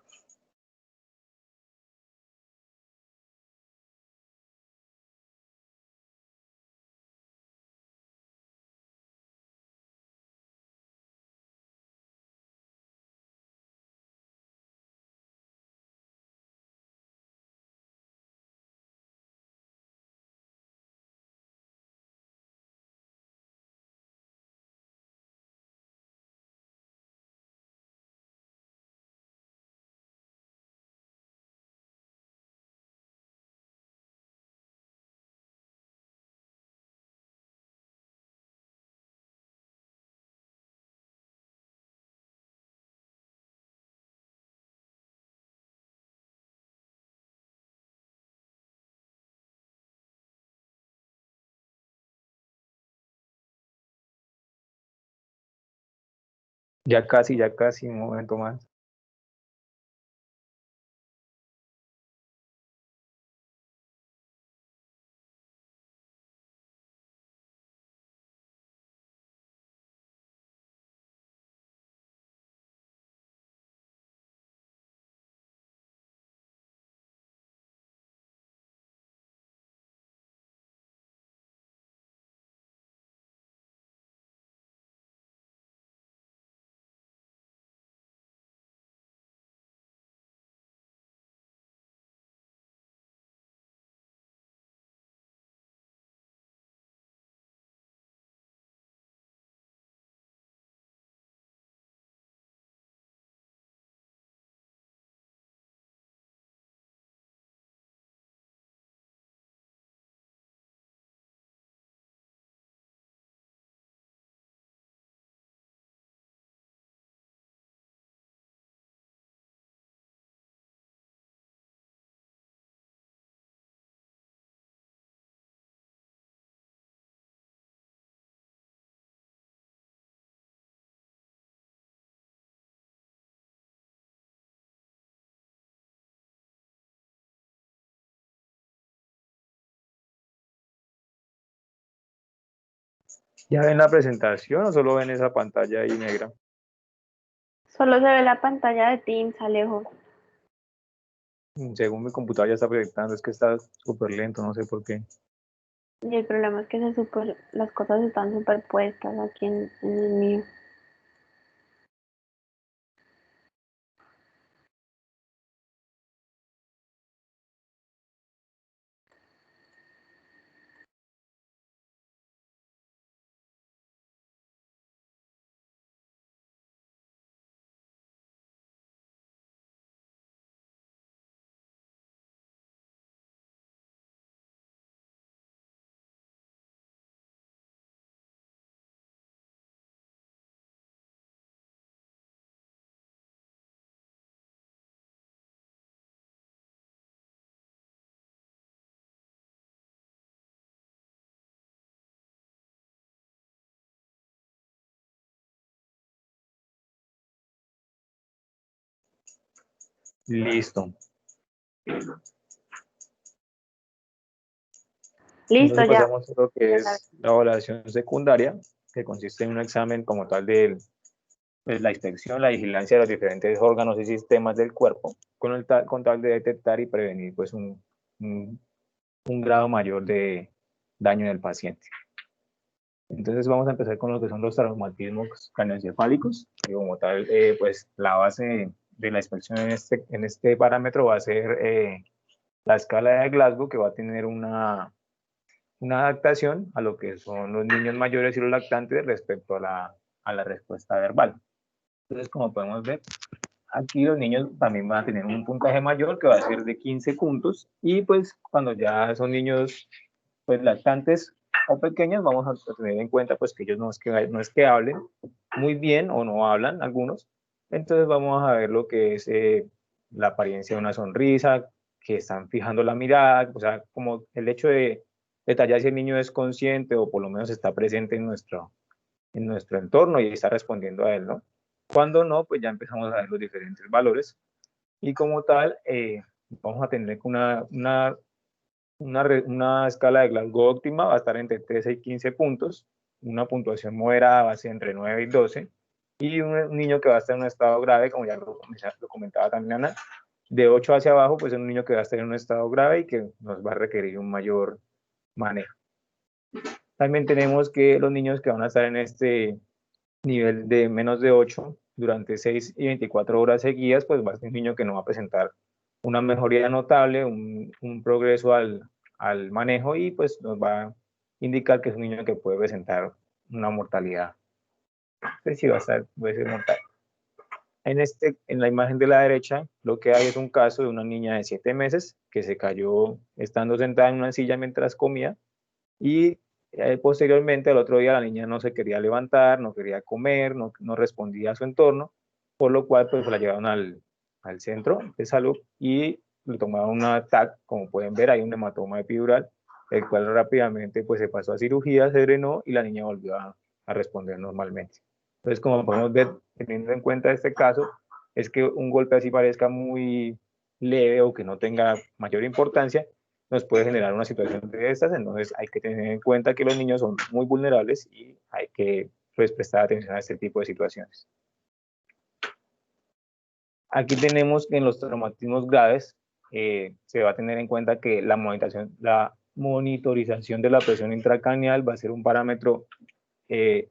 Ya casi, un momento más. ¿Ya ven la presentación o solo ven esa pantalla ahí negra? Solo se ve la pantalla de Teams, Alejo. Según mi computadora ya está proyectando, es que está súper lento, no sé por qué. Y el problema es que las cosas están superpuestas aquí en el mío. Listo. Listo, Entonces ya. pasamos a lo que es la evaluación secundaria, que consiste en un examen como tal de pues, la inspección, la vigilancia de los diferentes órganos y sistemas del cuerpo, con tal de detectar y prevenir pues, un grado mayor de daño en el paciente. Entonces vamos a empezar con lo que son los traumatismos craneoencefálicos, que como tal, pues la base de la inspección en este parámetro va a ser la escala de Glasgow, que va a tener una adaptación a lo que son los niños mayores y los lactantes respecto a la respuesta verbal. Entonces, como podemos ver, aquí los niños también van a tener un puntaje mayor que va a ser de 15 puntos y pues cuando ya son niños pues lactantes o pequeños vamos a tener en cuenta pues que ellos no es que hablen muy bien o no hablan algunos, entonces vamos a ver lo que es la apariencia de una sonrisa, que están fijando la mirada, o sea, como el hecho de detallar si el niño es consciente o por lo menos está presente en nuestro entorno y está respondiendo a él, ¿no? Cuando no, pues ya empezamos a ver los diferentes valores y como tal vamos a tener una escala de Glasgow óptima, va a estar entre 13 y 15 puntos, una puntuación moderada va a ser entre 9 y 12 y un niño que va a estar en un estado grave, como ya lo comentaba también Ana, de 8 hacia abajo, pues es un niño que va a estar en un estado grave y que nos va a requerir un mayor manejo. También tenemos que los niños que van a estar en este nivel de menos de 8 durante 6 y 24 horas seguidas, pues va a ser un niño que no va a presentar una mejoría notable, un progreso al manejo y pues nos va a indicar que es un niño que puede presentar una mortalidad. Entonces sí puede ser mortal. En la imagen de la derecha, lo que hay es un caso de una niña de 7 meses que se cayó estando sentada en una silla mientras comía y posteriormente al otro día la niña no se quería levantar, no quería comer, no respondía a su entorno, por lo cual pues la llevaron al centro de salud y le tomaron una TAC, como pueden ver hay un hematoma epidural, el cual rápidamente pues se pasó a cirugía, se drenó y la niña volvió a responder normalmente. Entonces, como podemos ver, teniendo en cuenta este caso, es que un golpe así parezca muy leve o que no tenga mayor importancia, nos puede generar una situación de estas. Entonces hay que tener en cuenta que los niños son muy vulnerables y hay que, pues, prestar atención a este tipo de situaciones. Aquí tenemos que en los traumatismos graves se va a tener en cuenta que la monitorización de la presión intracraneal va a ser un parámetro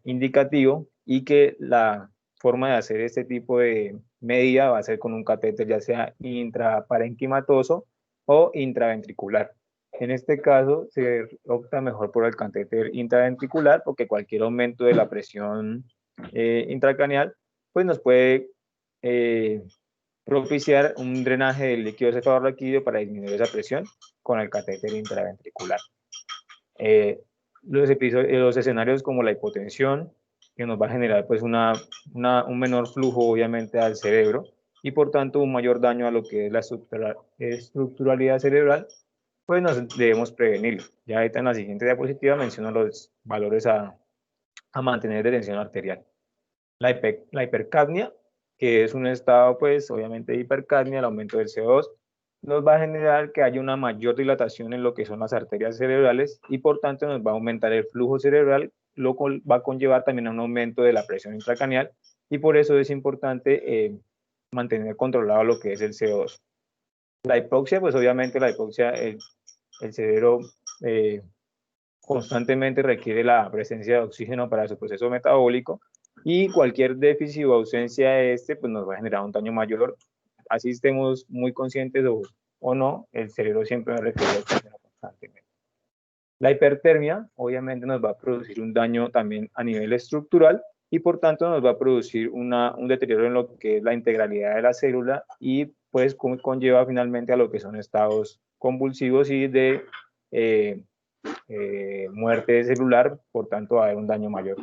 indicativo, y que la forma de hacer este tipo de medida va a ser con un catéter ya sea intraparenquimatoso o intraventricular. En este caso se opta mejor por el catéter intraventricular, porque cualquier aumento de la presión intracraneal pues nos puede propiciar un drenaje del líquido cefalorraquídeo para disminuir esa presión con el catéter intraventricular. Los escenarios como la hipotensión, que nos va a generar pues un menor flujo obviamente al cerebro, y por tanto un mayor daño a lo que es la estructuralidad cerebral, pues nos debemos prevenir. Ya ahorita en la siguiente diapositiva menciono los valores a mantener de tensión arterial. La hipercapnia, que es un estado pues obviamente de hipercapnia, el aumento del CO2, nos va a generar que haya una mayor dilatación en lo que son las arterias cerebrales, y por tanto nos va a aumentar el flujo cerebral, lo cual va a conllevar también a un aumento de la presión intracraneal, y por eso es importante mantener controlado lo que es el CO2. La hipoxia, pues obviamente la hipoxia, el cerebro constantemente requiere la presencia de oxígeno para su proceso metabólico, y cualquier déficit o ausencia de este pues nos va a generar un daño mayor. Así estemos muy conscientes o no, el cerebro siempre va a requerir oxígeno constantemente. La hipertermia obviamente nos va a producir un daño también a nivel estructural, y por tanto nos va a producir un deterioro en lo que es la integralidad de la célula, y pues conlleva finalmente a lo que son estados convulsivos y de muerte celular, por tanto va a haber un daño mayor.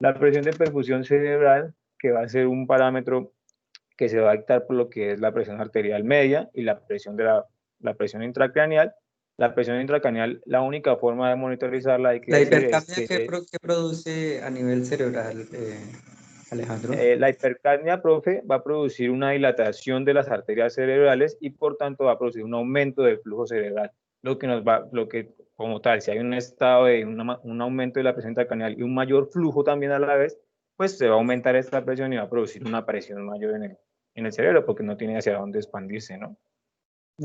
La presión de perfusión cerebral, que va a ser un parámetro que se va a dictar por lo que es la presión arterial media y la presión la presión intracraneal. La presión intracraneal, la única forma de monitorizarla, hay que La decir, es hipercapnia, ¿qué, qué produce a nivel cerebral, Alejandro? la hipercapnia, profe, va a producir una dilatación de las arterias cerebrales, y por tanto va a producir un aumento del flujo cerebral, lo que como tal, si hay un estado de un aumento de la presión intracraneal y un mayor flujo también a la vez, pues se va a aumentar esta presión y va a producir una presión mayor en el cerebro, porque no tiene hacia dónde expandirse, ¿no?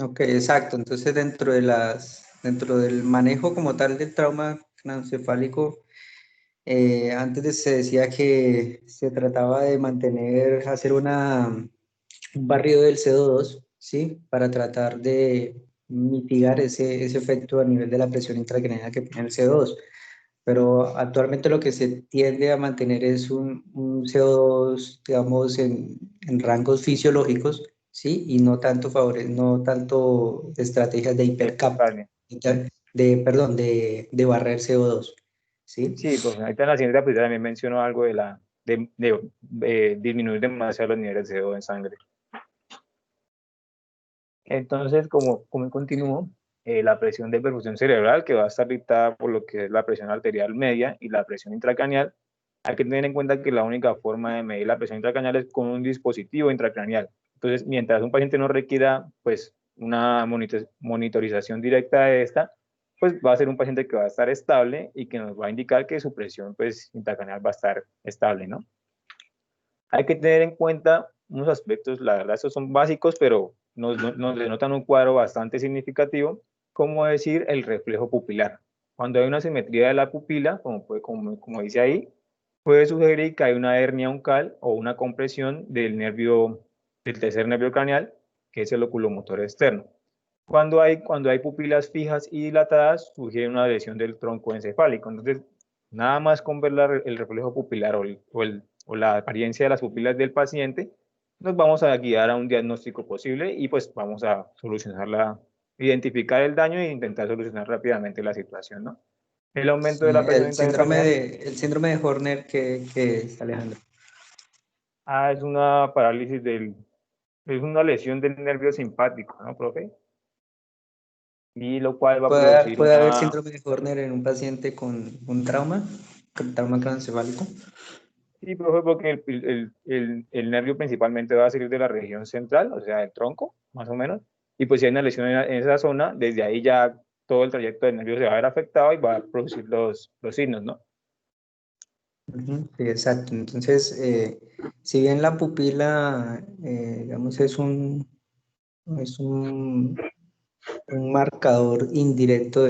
Ok, exacto. Entonces, dentro del manejo como tal del trauma craneoencefálico, antes se decía que se trataba de hacer un barrido del CO2, ¿sí? Para tratar de mitigar ese efecto a nivel de la presión intracraneal que tiene el CO2. Pero actualmente lo que se tiende a mantener es un CO2, digamos, en rangos fisiológicos, ¿sí? Y no tanto, no tanto estrategias de hipercapnia, perdón, de barrer CO2, ¿sí? Sí, pues ahorita en la siguiente diapositiva también menciono algo de disminuir demasiado los niveles de CO2 en sangre. Entonces, como continúo, la presión de perfusión cerebral, que va a estar dictada por lo que es la presión arterial media y la presión intracraneal, hay que tener en cuenta que la única forma de medir la presión intracraneal es con un dispositivo intracraneal. Entonces, mientras un paciente no requiera pues una monitorización directa de esta, pues va a ser un paciente que va a estar estable y que nos va a indicar que su presión pues intracraneal va a estar estable, ¿no? Hay que tener en cuenta unos aspectos, la verdad, estos son básicos, pero nos denotan un cuadro bastante significativo, como decir el reflejo pupilar. Cuando hay una simetría de la pupila, como dice ahí, puede sugerir que hay una hernia uncal o una compresión del tercer nervio craneal, que es el oculomotor externo. Cuando hay pupilas fijas y dilatadas, sugiere una lesión del tronco encefálico. Entonces, nada más con ver el reflejo pupilar o la apariencia de las pupilas del paciente, nos vamos a guiar a un diagnóstico posible, y pues vamos a identificar el daño e intentar solucionar rápidamente la situación, ¿no? El aumento de la presión intracraneal. El síndrome de Horner, ¿qué es, Alejandro? Es una parálisis es una lesión del nervio simpático, ¿no, profe? Y lo cual va a producir ¿Puede haber síndrome de Horner en un paciente con un trauma craneoencefálico? Sí, profe, porque el nervio principalmente va a salir de la región central, o sea, del tronco, más o menos. Y pues si hay una lesión en esa zona, desde ahí ya todo el trayecto del nervio se va a ver afectado y va a producir los signos, ¿no? Ujú, sí, exacto. Entonces, si bien la pupila, digamos, es un marcador indirecto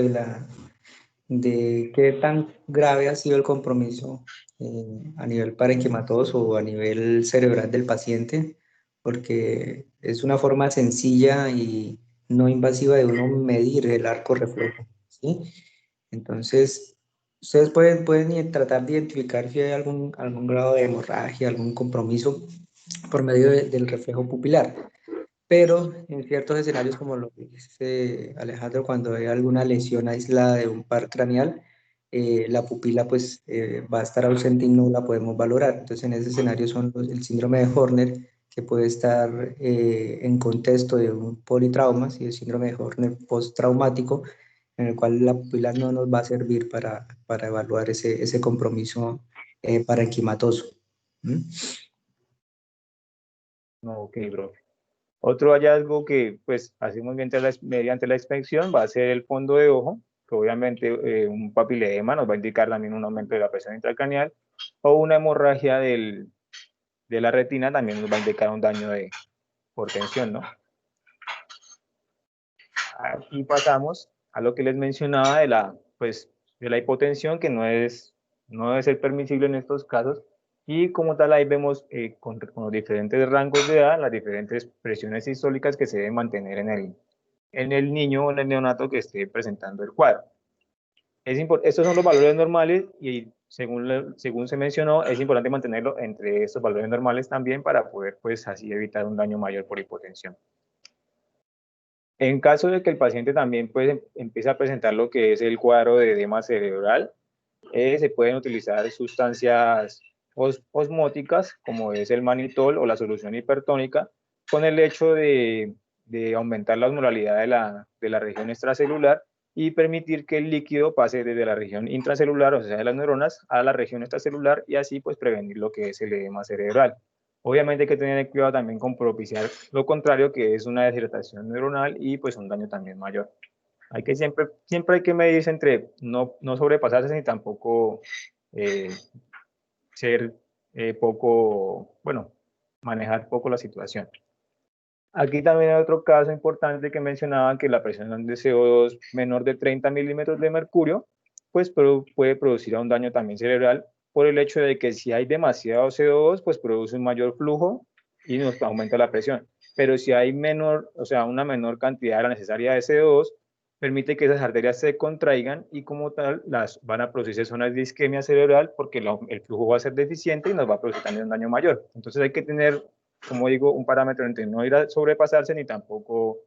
de qué tan grave ha sido el compromiso a nivel parenquimatoso o a nivel cerebral del paciente, porque es una forma sencilla y no invasiva de uno medir el arco reflejo, ¿sí? Entonces, ustedes pueden tratar de identificar si hay algún grado de hemorragia, algún compromiso por medio del reflejo pupilar. Pero en ciertos escenarios, como lo que dice Alejandro, cuando hay alguna lesión aislada de un par craneal, la pupila pues va a estar ausente y no la podemos valorar. Entonces, en ese escenario son el síndrome de Horner, que puede estar en contexto de un politrauma, y el síndrome de Horner postraumático, en el cual la pupila no nos va a servir para evaluar ese compromiso parenquimatoso. ¿Mm? Ok, bro. Otro hallazgo que pues hacemos mediante la inspección va a ser el fondo de ojo, que obviamente un papiledema nos va a indicar también un aumento de la presión intracraneal, o una hemorragia de la retina también nos va a indicar un daño por tensión, ¿no? Aquí pasamos a lo que les mencionaba de la hipotensión, que no debe ser permisible en estos casos. Y como tal, ahí vemos con los diferentes rangos de edad, las diferentes presiones sistólicas que se deben mantener en el niño o en el neonato que esté presentando el cuadro. Estos son los valores normales y según se mencionó, es importante mantenerlo entre estos valores normales también para poder pues así evitar un daño mayor por hipotensión. En caso de que el paciente también pues, empiece a presentar lo que es el cuadro de edema cerebral, se pueden utilizar sustancias osmóticas, como es el manitol o la solución hipertónica, con el hecho de aumentar la osmolaridad de la región extracelular y permitir que el líquido pase desde la región intracelular, o sea, de las neuronas, a la región extracelular y así pues prevenir lo que es el edema cerebral. Obviamente hay que tener cuidado también con propiciar lo contrario, que es una deshidratación neuronal y pues un daño también mayor. Hay que siempre hay que medirse entre no sobrepasarse ni tampoco eh, ser manejar poco la situación. Aquí también hay otro caso importante que mencionaban que la presión de CO2 menor de 30 milímetros de mercurio, pues puede producir un daño también cerebral por el hecho de que si hay demasiado CO2, pues produce un mayor flujo y nos aumenta la presión. Pero si hay una menor cantidad de la necesaria de CO2, permite que esas arterias se contraigan y como tal van a producirse zonas de isquemia cerebral porque el flujo va a ser deficiente y nos va a producir también un daño mayor. Entonces hay que tener, como digo, un parámetro entre no ir a sobrepasarse ni tampoco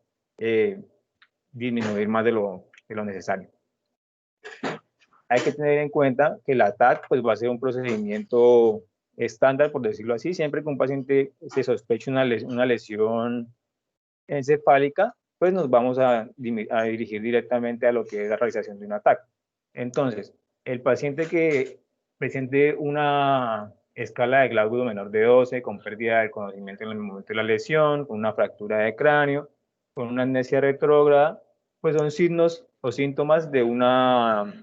disminuir más de lo necesario. Hay que tener en cuenta que la TAC pues, va a ser un procedimiento estándar, por decirlo así, siempre que un paciente se sospeche una lesión encefálica, pues nos vamos a dirigir directamente a lo que es la realización de un TAC. Entonces, el paciente que presente una escala de Glaucus menor de 12, con pérdida del conocimiento en el momento de la lesión, con una fractura de cráneo, con una amnesia retrógrada, pues son signos o síntomas de una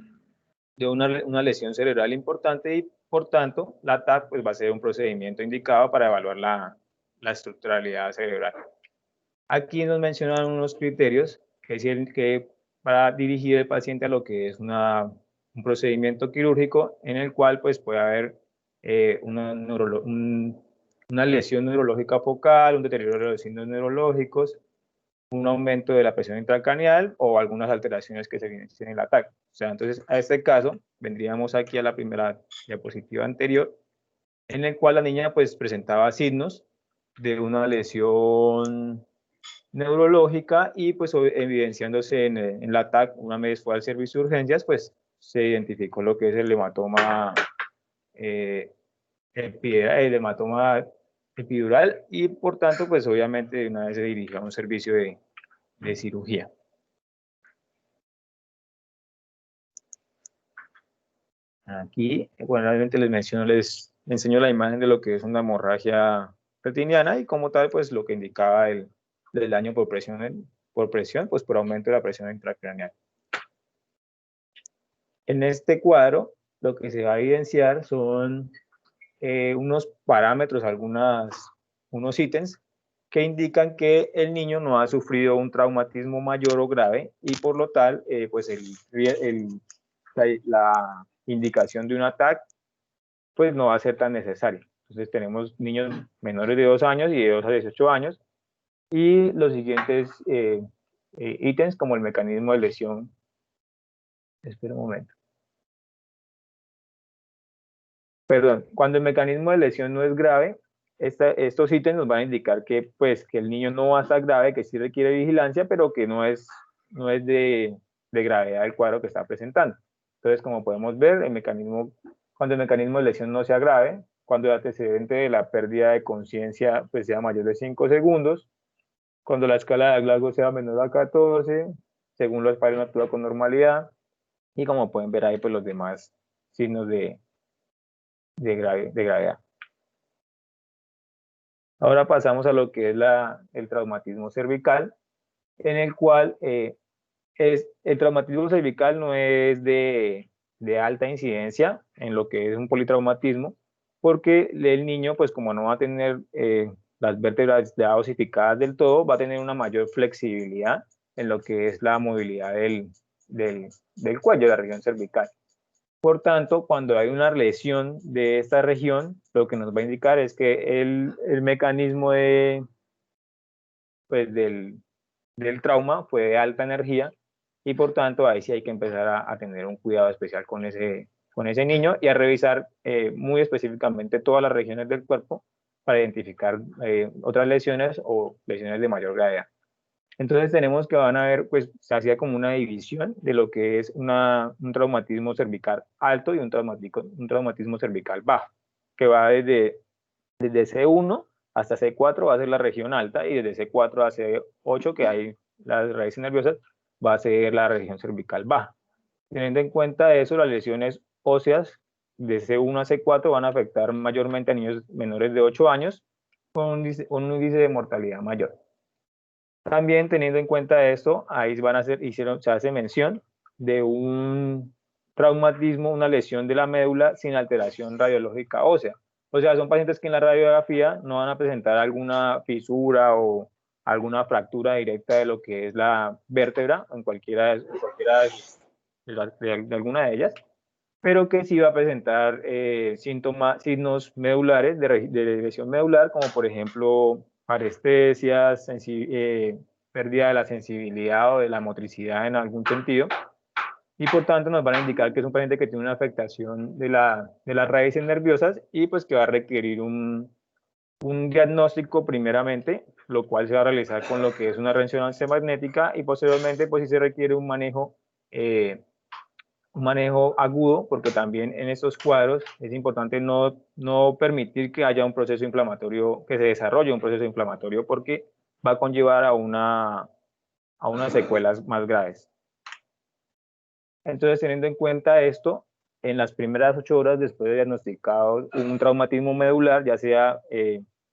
lesión cerebral importante y por tanto la TAC pues, va a ser un procedimiento indicado para evaluar la estructuralidad cerebral. Aquí nos mencionan unos criterios que es que para dirigir el paciente a lo que es un procedimiento quirúrgico en el cual pues puede haber una lesión neurológica focal, un deterioro de los signos neurológicos, un aumento de la presión intracraneal o algunas alteraciones que se evidencian en el ataque. O sea, entonces a este caso vendríamos aquí a la primera diapositiva anterior, en el cual la niña pues presentaba signos de una lesión neurológica y pues evidenciándose en la TAC, una vez fue al servicio de urgencias, pues se identificó lo que es el hematoma epidural y por tanto pues obviamente de una vez se dirigió a un servicio de cirugía. Aquí, bueno, realmente les menciono Le enseño la imagen de lo que es una hemorragia retiniana y como tal, pues lo que indicaba el daño por presión, pues por aumento de la presión intracraneal. En este cuadro, lo que se va a evidenciar son unos parámetros, unos ítems que indican que el niño no ha sufrido un traumatismo mayor o grave y por lo tal, pues la indicación de un ataque pues no va a ser tan necesaria. Entonces tenemos niños menores de 2 años y de 2 a 18 años y los siguientes ítems como el mecanismo de lesión. Espera un momento. Perdón, cuando el mecanismo de lesión no es grave, estos ítems nos van a indicar que, pues, que el niño no va a estar grave, que sí requiere vigilancia, pero que no es de gravedad el cuadro que está presentando. Entonces, como podemos ver, cuando el mecanismo de lesión no sea grave, cuando el antecedente de la pérdida de conciencia pues, sea mayor de 5 segundos, cuando la escala de Glasgow sea menor a 14, según los padres no actúa con normalidad, y como pueden ver ahí, pues los demás signos de gravedad. Ahora pasamos a lo que es el traumatismo cervical, en el cual el traumatismo cervical no es de alta incidencia en lo que es un politraumatismo, porque el niño, pues como no va a tener las vértebras ya osificadas del todo, va a tener una mayor flexibilidad en lo que es la movilidad del cuello, de la región cervical. Por tanto, cuando hay una lesión de esta región, lo que nos va a indicar es que el mecanismo pues del trauma fue de alta energía y por tanto ahí sí hay que empezar a tener un cuidado especial con ese niño y a revisar muy específicamente todas las regiones del cuerpo para identificar otras lesiones o lesiones de mayor gravedad. Entonces tenemos que van a ver, pues se hacía como una división de lo que es un traumatismo cervical alto y un traumatismo cervical bajo, que va desde C1 hasta C4 va a ser la región alta y desde C4 a C8, que hay las raíces nerviosas, va a ser la región cervical baja. Teniendo en cuenta eso, las lesiones óseas de C1 a C4 van a afectar mayormente a niños menores de 8 años con un índice de mortalidad mayor. También teniendo en cuenta esto, ahí se hace mención de un traumatismo, una lesión de la médula sin alteración radiológica ósea. O sea, son pacientes que en la radiografía no van a presentar alguna fisura o alguna fractura directa de lo que es la vértebra, en cualquiera de alguna de ellas, pero que sí va a presentar signos medulares de lesión medular, como por ejemplo parestesias, pérdida de la sensibilidad o de la motricidad en algún sentido, y por tanto nos van a indicar que es un paciente que tiene una afectación de las raíces nerviosas y pues que va a requerir un diagnóstico primeramente, lo cual se va a realizar con lo que es una resonancia magnética y posteriormente pues si se requiere un manejo agudo, porque también en estos cuadros es importante no permitir que haya un proceso inflamatorio, que se desarrolle un proceso inflamatorio, porque va a conllevar a unas secuelas más graves. Entonces, teniendo en cuenta esto, en las primeras 8 horas después de diagnosticado un traumatismo medular, ya sea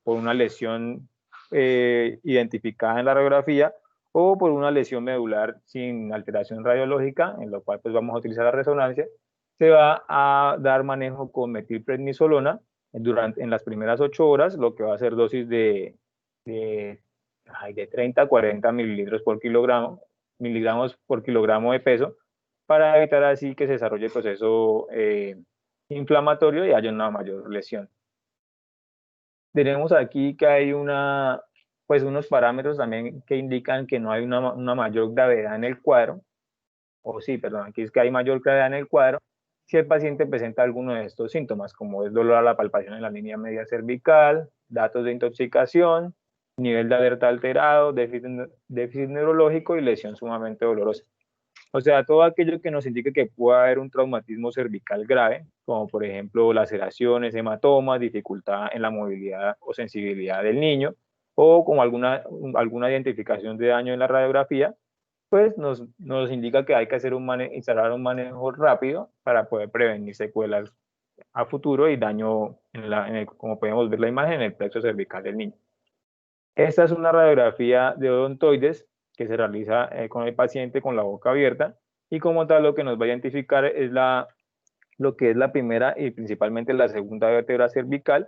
por una lesión identificada en la radiografía o por una lesión medular sin alteración radiológica, en lo cual pues vamos a utilizar la resonancia, se va a dar manejo con metilprednisolona en las primeras 8 horas, lo que va a ser dosis de 30 a 40 miligramos por kilogramo de peso, para evitar así que se desarrolle el proceso inflamatorio y haya una mayor lesión. Tenemos aquí que hay unos parámetros también que indican que no hay una mayor gravedad en el cuadro, aquí es que hay mayor gravedad en el cuadro si el paciente presenta alguno de estos síntomas, como es dolor a la palpación en la línea media cervical, datos de intoxicación, nivel de alerta alterado, déficit neurológico y lesión sumamente dolorosa. O sea, todo aquello que nos indique que pueda haber un traumatismo cervical grave, como por ejemplo laceraciones, hematomas, dificultad en la movilidad o sensibilidad del niño, o como alguna identificación de daño en la radiografía, pues nos indica que hay que hacer instalar un manejo rápido para poder prevenir secuelas a futuro y daño, como podemos ver la imagen, en el plexo cervical del niño. Esta es una radiografía de odontoides que se realiza con el paciente con la boca abierta, y como tal lo que nos va a identificar es lo que es la primera y principalmente la segunda vértebra cervical,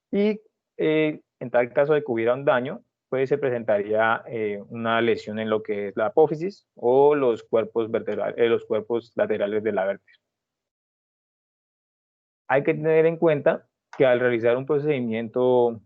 y en tal caso de que hubiera un daño, pues se presentaría una lesión en lo que es la apófisis o los cuerpos vertebrales, los cuerpos laterales de la vértebra. Hay que tener en cuenta que al realizar un procedimiento,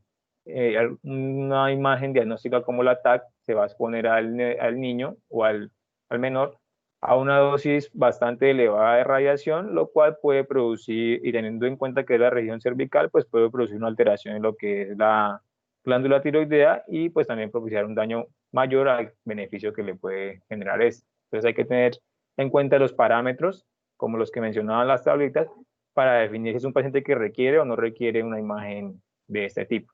una imagen diagnóstica como la TAC, se va a exponer al niño o al menor a una dosis bastante elevada de radiación, lo cual puede producir, y teniendo en cuenta que es la región cervical, pues puede producir una alteración en lo que es la glándula tiroidea y pues también propiciar un daño mayor al beneficio que le puede generar esto. Entonces hay que tener en cuenta los parámetros, como los que mencionaban las tablitas, para definir si es un paciente que requiere o no requiere una imagen de este tipo.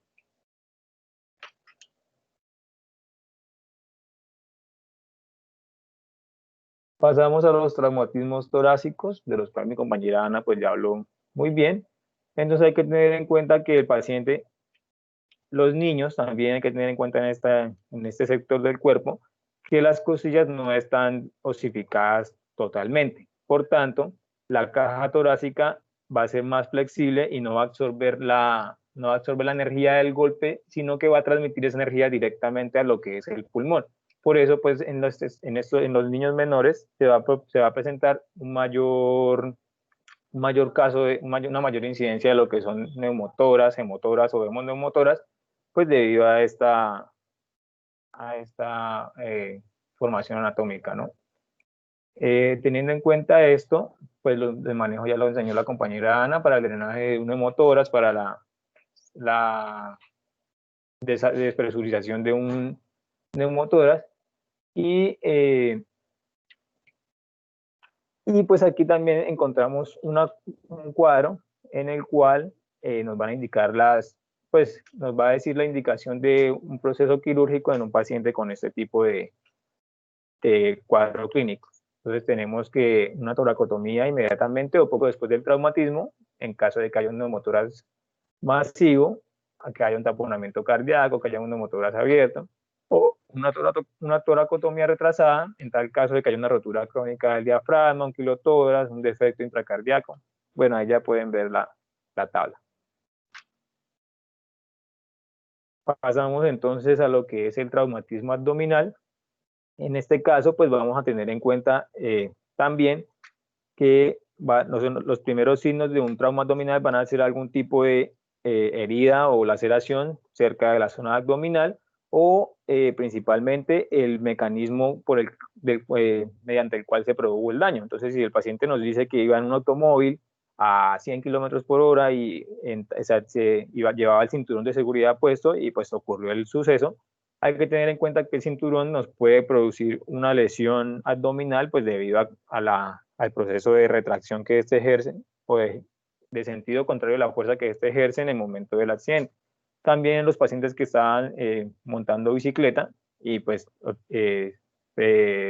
Pasamos a los traumatismos torácicos, de los cuales mi compañera Ana pues ya habló muy bien. Entonces hay que tener en cuenta que el paciente, los niños también hay que tener en cuenta en este sector del cuerpo, que las costillas no están osificadas totalmente. Por tanto, la caja torácica va a ser más flexible y no va a absorber la energía del golpe, sino que va a transmitir esa energía directamente a lo que es el pulmón. Por eso, pues, en los niños menores se va a presentar una mayor incidencia de lo que son neumotoras, hemotoras o hemoneumotoras, pues debido a esta formación anatómica, ¿no? Teniendo en cuenta esto, pues el manejo ya lo enseñó la compañera Ana para el drenaje de neumotoras, para la despresurización de un neumotoras, y pues aquí también encontramos un cuadro en el cual nos van a indicar pues nos va a decir la indicación de un proceso quirúrgico en un paciente con este tipo de cuadro clínico. Entonces tenemos que una toracotomía inmediatamente o poco después del traumatismo, en caso de que haya un neumotórax masivo, que haya un taponamiento cardíaco, que haya un neumotórax abierto, o una toracotomía retrasada, en tal caso de que haya una rotura crónica del diafragma, un kilotórax, un defecto intracardíaco. Bueno, ahí ya pueden ver la tabla. Pasamos entonces a lo que es el traumatismo abdominal. En este caso, pues vamos a tener en cuenta también que los primeros signos de un trauma abdominal van a ser algún tipo de herida o laceración cerca de la zona abdominal, o principalmente el mecanismo mediante el cual se produjo el daño. Entonces, si el paciente nos dice que iba en un automóvil a 100 kilómetros por hora y llevaba el cinturón de seguridad puesto y pues ocurrió el suceso, hay que tener en cuenta que el cinturón nos puede producir una lesión abdominal, pues debido al proceso de retracción que este ejerce, o de sentido contrario a la fuerza que este ejerce en el momento del accidente. También en los pacientes que estaban montando bicicleta y pues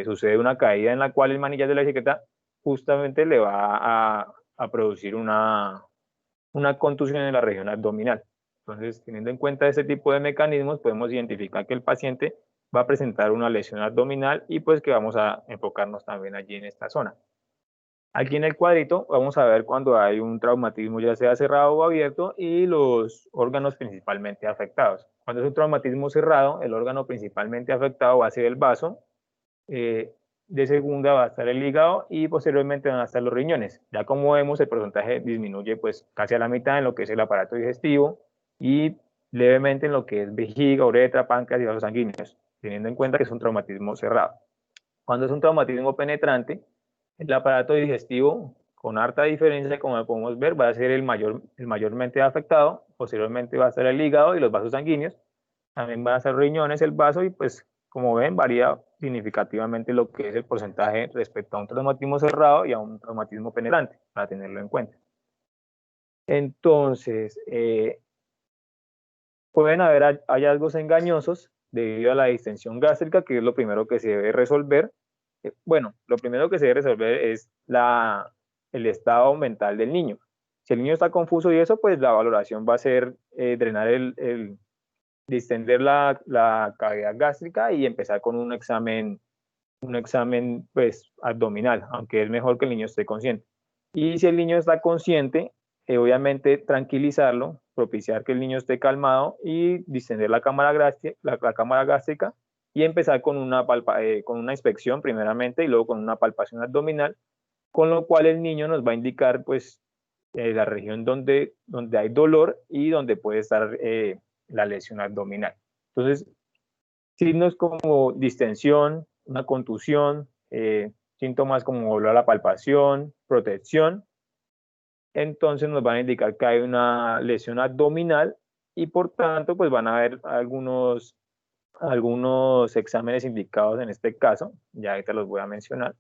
sucede una caída en la cual el manillar de la bicicleta justamente le va a producir una contusión en la región abdominal. Entonces, teniendo en cuenta ese tipo de mecanismos, podemos identificar que el paciente va a presentar una lesión abdominal y pues que vamos a enfocarnos también allí en esta zona. Aquí en el cuadrito vamos a ver cuando hay un traumatismo ya sea cerrado o abierto y los órganos principalmente afectados. Cuando es un traumatismo cerrado, el órgano principalmente afectado va a ser el vaso, de segunda va a estar el hígado y posteriormente van a estar los riñones. Ya como vemos, el porcentaje disminuye pues casi a la mitad en lo que es el aparato digestivo y levemente en lo que es vejiga, uretra, páncreas y vasos sanguíneos, teniendo en cuenta que es un traumatismo cerrado. Cuando es un traumatismo penetrante, el aparato digestivo, con harta diferencia, como podemos ver, va a ser el mayormente afectado, posteriormente va a ser el hígado y los vasos sanguíneos, también van a ser riñones, el vaso, y pues como ven varía significativamente lo que es el porcentaje respecto a un traumatismo cerrado y a un traumatismo penetrante, para tenerlo en cuenta. Entonces, pueden haber hallazgos engañosos debido a la distensión gástrica, que es lo primero que se debe resolver. Bueno, lo primero que se debe resolver es el estado mental del niño. Si el niño está confuso y eso, pues la valoración va a ser drenar distender la cavidad gástrica y empezar con un examen pues abdominal, aunque es mejor que el niño esté consciente. Y si el niño está consciente, obviamente tranquilizarlo, propiciar que el niño esté calmado y distender la cámara gástrica y empezar con con una inspección primeramente y luego con una palpación abdominal, con lo cual el niño nos va a indicar pues la región donde hay dolor y donde puede estar la lesión abdominal. Entonces, signos como distensión, una contusión, síntomas como dolor a la palpación, protección, entonces nos van a indicar que hay una lesión abdominal y por tanto pues van a haber algunos exámenes indicados en este caso, ya ahorita los voy a mencionar,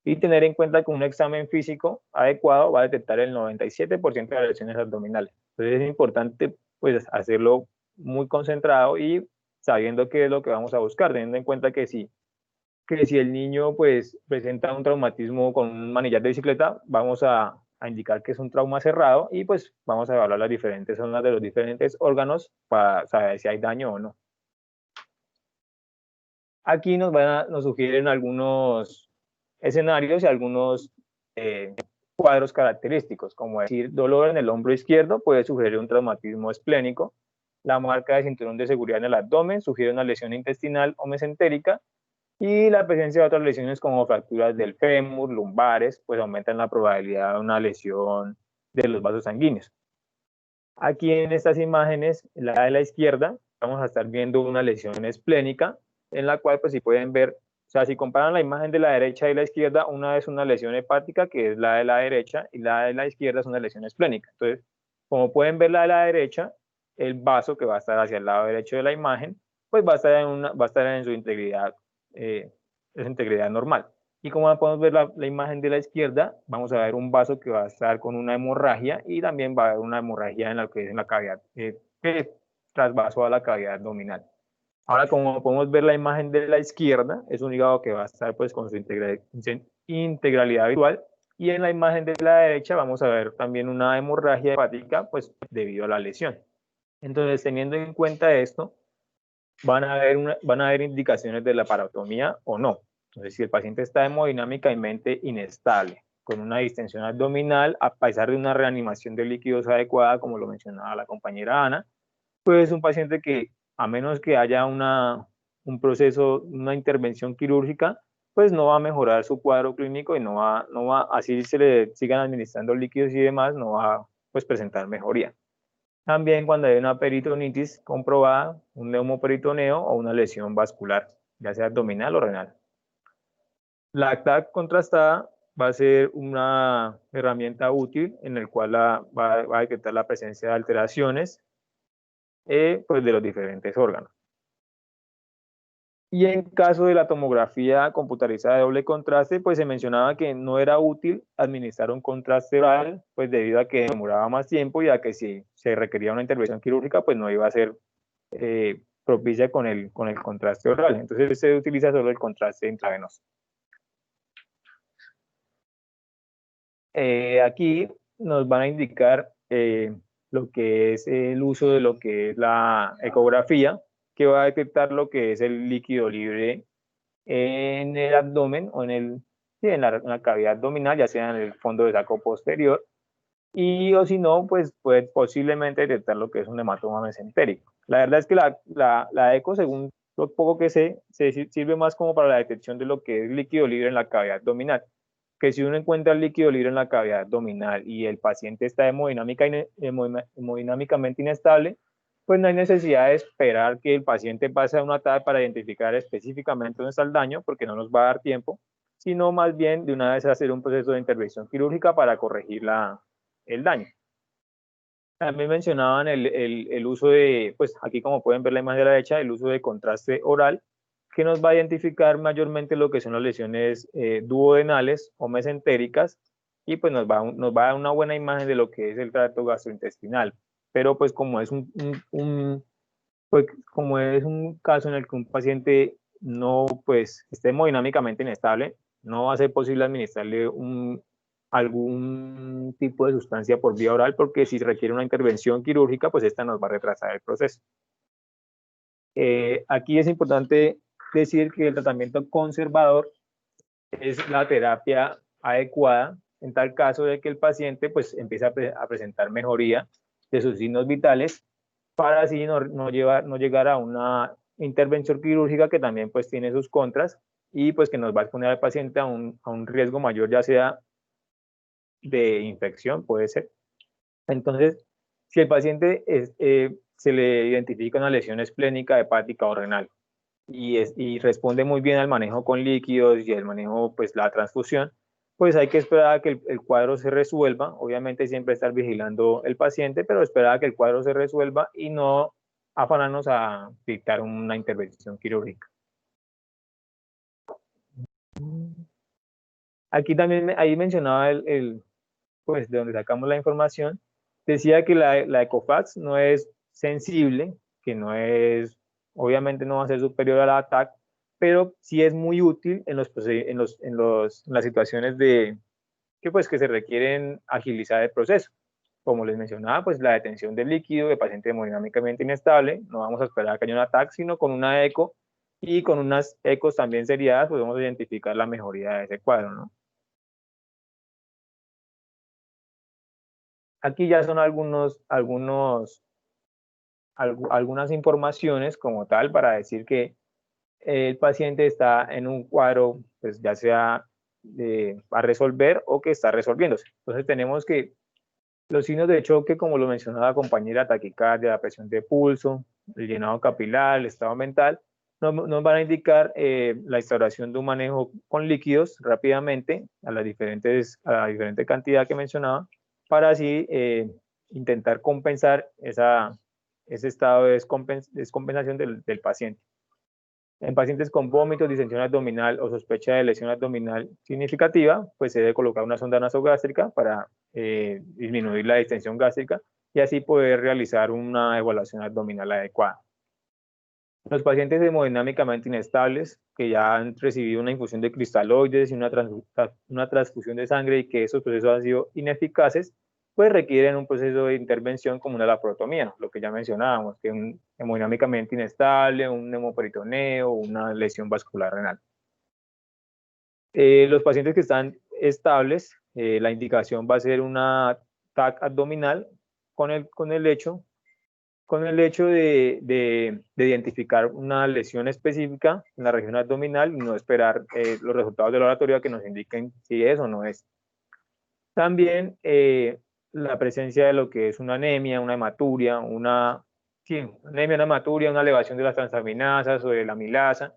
y tener en cuenta que un examen físico adecuado va a detectar el 97% de las lesiones abdominales. Entonces es importante pues hacerlo muy concentrado y sabiendo qué es lo que vamos a buscar, teniendo en cuenta que si el niño pues presenta un traumatismo con un manillar de bicicleta, vamos a indicar que es un trauma cerrado y pues vamos a evaluar las diferentes zonas de los diferentes órganos para saber si hay daño o no. Aquí nos sugieren algunos escenarios y algunos cuadros característicos, como decir, dolor en el hombro izquierdo puede sugerir un traumatismo esplénico, la marca de cinturón de seguridad en el abdomen sugiere una lesión intestinal o mesentérica, y la presencia de otras lesiones como fracturas del fémur, lumbares, pues aumentan la probabilidad de una lesión de los vasos sanguíneos. Aquí en estas imágenes, en la de la izquierda, vamos a estar viendo una lesión esplénica, en la cual, pues si pueden ver, o sea, si comparan la imagen de la derecha y la izquierda, una es una lesión hepática, que es la de la derecha, y la de la izquierda es una lesión esplénica. Entonces, como pueden ver la de la derecha, el vaso que va a estar hacia el lado derecho de la imagen, pues va a estar en su integridad, normal. Y como podemos ver la imagen de la izquierda, vamos a ver un vaso que va a estar con una hemorragia y también va a haber una hemorragia en la que es en la cavidad, que trasvasó a la cavidad abdominal. Ahora, como podemos ver la imagen de la izquierda, es un hígado que va a estar pues con su integralidad visual, y en la imagen de la derecha vamos a ver también una hemorragia hepática pues debido a la lesión. Entonces, teniendo en cuenta esto, van a haber indicaciones de la parotomía o no. Entonces, si el paciente está hemodinámicamente inestable, con una distensión abdominal, a pesar de una reanimación de líquidos adecuada, como lo mencionaba la compañera Ana, pues es un paciente que, a menos que haya un proceso, una intervención quirúrgica, pues no va a mejorar su cuadro clínico y así se le sigan administrando líquidos y demás, no va a pues, presentar mejoría. También cuando hay una peritonitis comprobada, un neumoperitoneo o una lesión vascular, ya sea abdominal o renal. La TAC contrastada va a ser una herramienta útil en el cual va a detectar la presencia de alteraciones pues de los diferentes órganos. Y en caso de la tomografía computarizada de doble contraste, pues se mencionaba que no era útil administrar un contraste oral, pues debido a que demoraba más tiempo y a que si se requería una intervención quirúrgica, pues no iba a ser propicia con el contraste oral. Entonces se utiliza solo el contraste intravenoso. Aquí nos van a indicar lo que es el uso de lo que es la ecografía, que va a detectar lo que es el líquido libre en el abdomen o en la cavidad abdominal, ya sea en el fondo del saco posterior, y o si no, pues puede posiblemente detectar lo que es un hematoma mesentérico. La verdad es que la eco, según lo poco que sé, se sirve más como para la detección de lo que es líquido libre en la cavidad abdominal, que si uno encuentra el líquido libre en la cavidad abdominal y el paciente está hemodinámicamente inestable, pues no hay necesidad de esperar que el paciente pase a una TAC para identificar específicamente dónde está el daño, porque no nos va a dar tiempo, sino más bien de una vez hacer un proceso de intervención quirúrgica para corregir el daño. También mencionaban el uso de, pues aquí como pueden ver la imagen de la derecha, el uso de contraste oral, que nos va a identificar mayormente lo que son las lesiones duodenales o mesentéricas, y pues nos va a dar una buena imagen de lo que es el tracto gastrointestinal. Pero pues como es pues como es un caso en el que un paciente no pues esté hemodinámicamente inestable, no va a ser posible administrarle un algún tipo de sustancia por vía oral, porque si requiere una intervención quirúrgica, pues esta nos va a retrasar el proceso. Aquí es importante decir que el tratamiento conservador es la terapia adecuada en tal caso de que el paciente pues empiece a presentar mejoría de sus signos vitales, para así no llegar a una intervención quirúrgica que también pues tiene sus contras y pues que nos va a exponer al paciente a un riesgo mayor, ya sea de infección, puede ser. Entonces, si el paciente se le identifica una lesión esplénica, hepática o renal y responde muy bien al manejo con líquidos y el manejo, pues la transfusión, pues hay que esperar a que el cuadro se resuelva. Obviamente siempre estar vigilando el paciente, pero esperar a que el cuadro se resuelva y no afanarnos a dictar una intervención quirúrgica. Aquí también, ahí mencionaba pues de donde sacamos la información, decía que la Ecofax no es sensible, que no es, obviamente no va a ser superior a la ATAC, pero sí es muy útil en las situaciones que se requieren agilizar el proceso. Como les mencionaba, pues la detención del líquido de paciente hemodinámicamente inestable, no vamos a esperar a que haya una ATAC, sino con una eco y con unas ecos también seriadas podemos identificar la mejoría de ese cuadro, ¿no? Aquí ya son algunas informaciones como tal para decir que el paciente está en un cuadro, pues ya sea a resolver o que está resolviéndose. Entonces tenemos que los signos de choque, como lo mencionaba la compañera, taquicardia, la presión de pulso, el llenado capilar, el estado mental, nos van a indicar la instauración de un manejo con líquidos rápidamente a la diferente cantidad que mencionaba, para así intentar compensar ese estado de descompensación del paciente. En pacientes con vómitos, distensión abdominal o sospecha de lesión abdominal significativa, pues se debe colocar una sonda nasogástrica para disminuir la distensión gástrica y así poder realizar una evaluación abdominal adecuada. Los pacientes hemodinámicamente inestables, que ya han recibido una infusión de cristaloides y una transfusión de sangre y que esos procesos han sido ineficaces, pues requieren un proceso de intervención como una laparotomía, lo que ya mencionábamos, que un hemodinámicamente inestable, un hemoperitoneo, una lesión vascular renal. Los pacientes que están estables, la indicación va a ser una TAC abdominal con el hecho de identificar una lesión específica en la región abdominal y no esperar los resultados del laboratorio que nos indiquen si es o no es. También la presencia de lo que es una anemia, una hematuria, una hematuria, una elevación de las transaminasas o de la amilasa,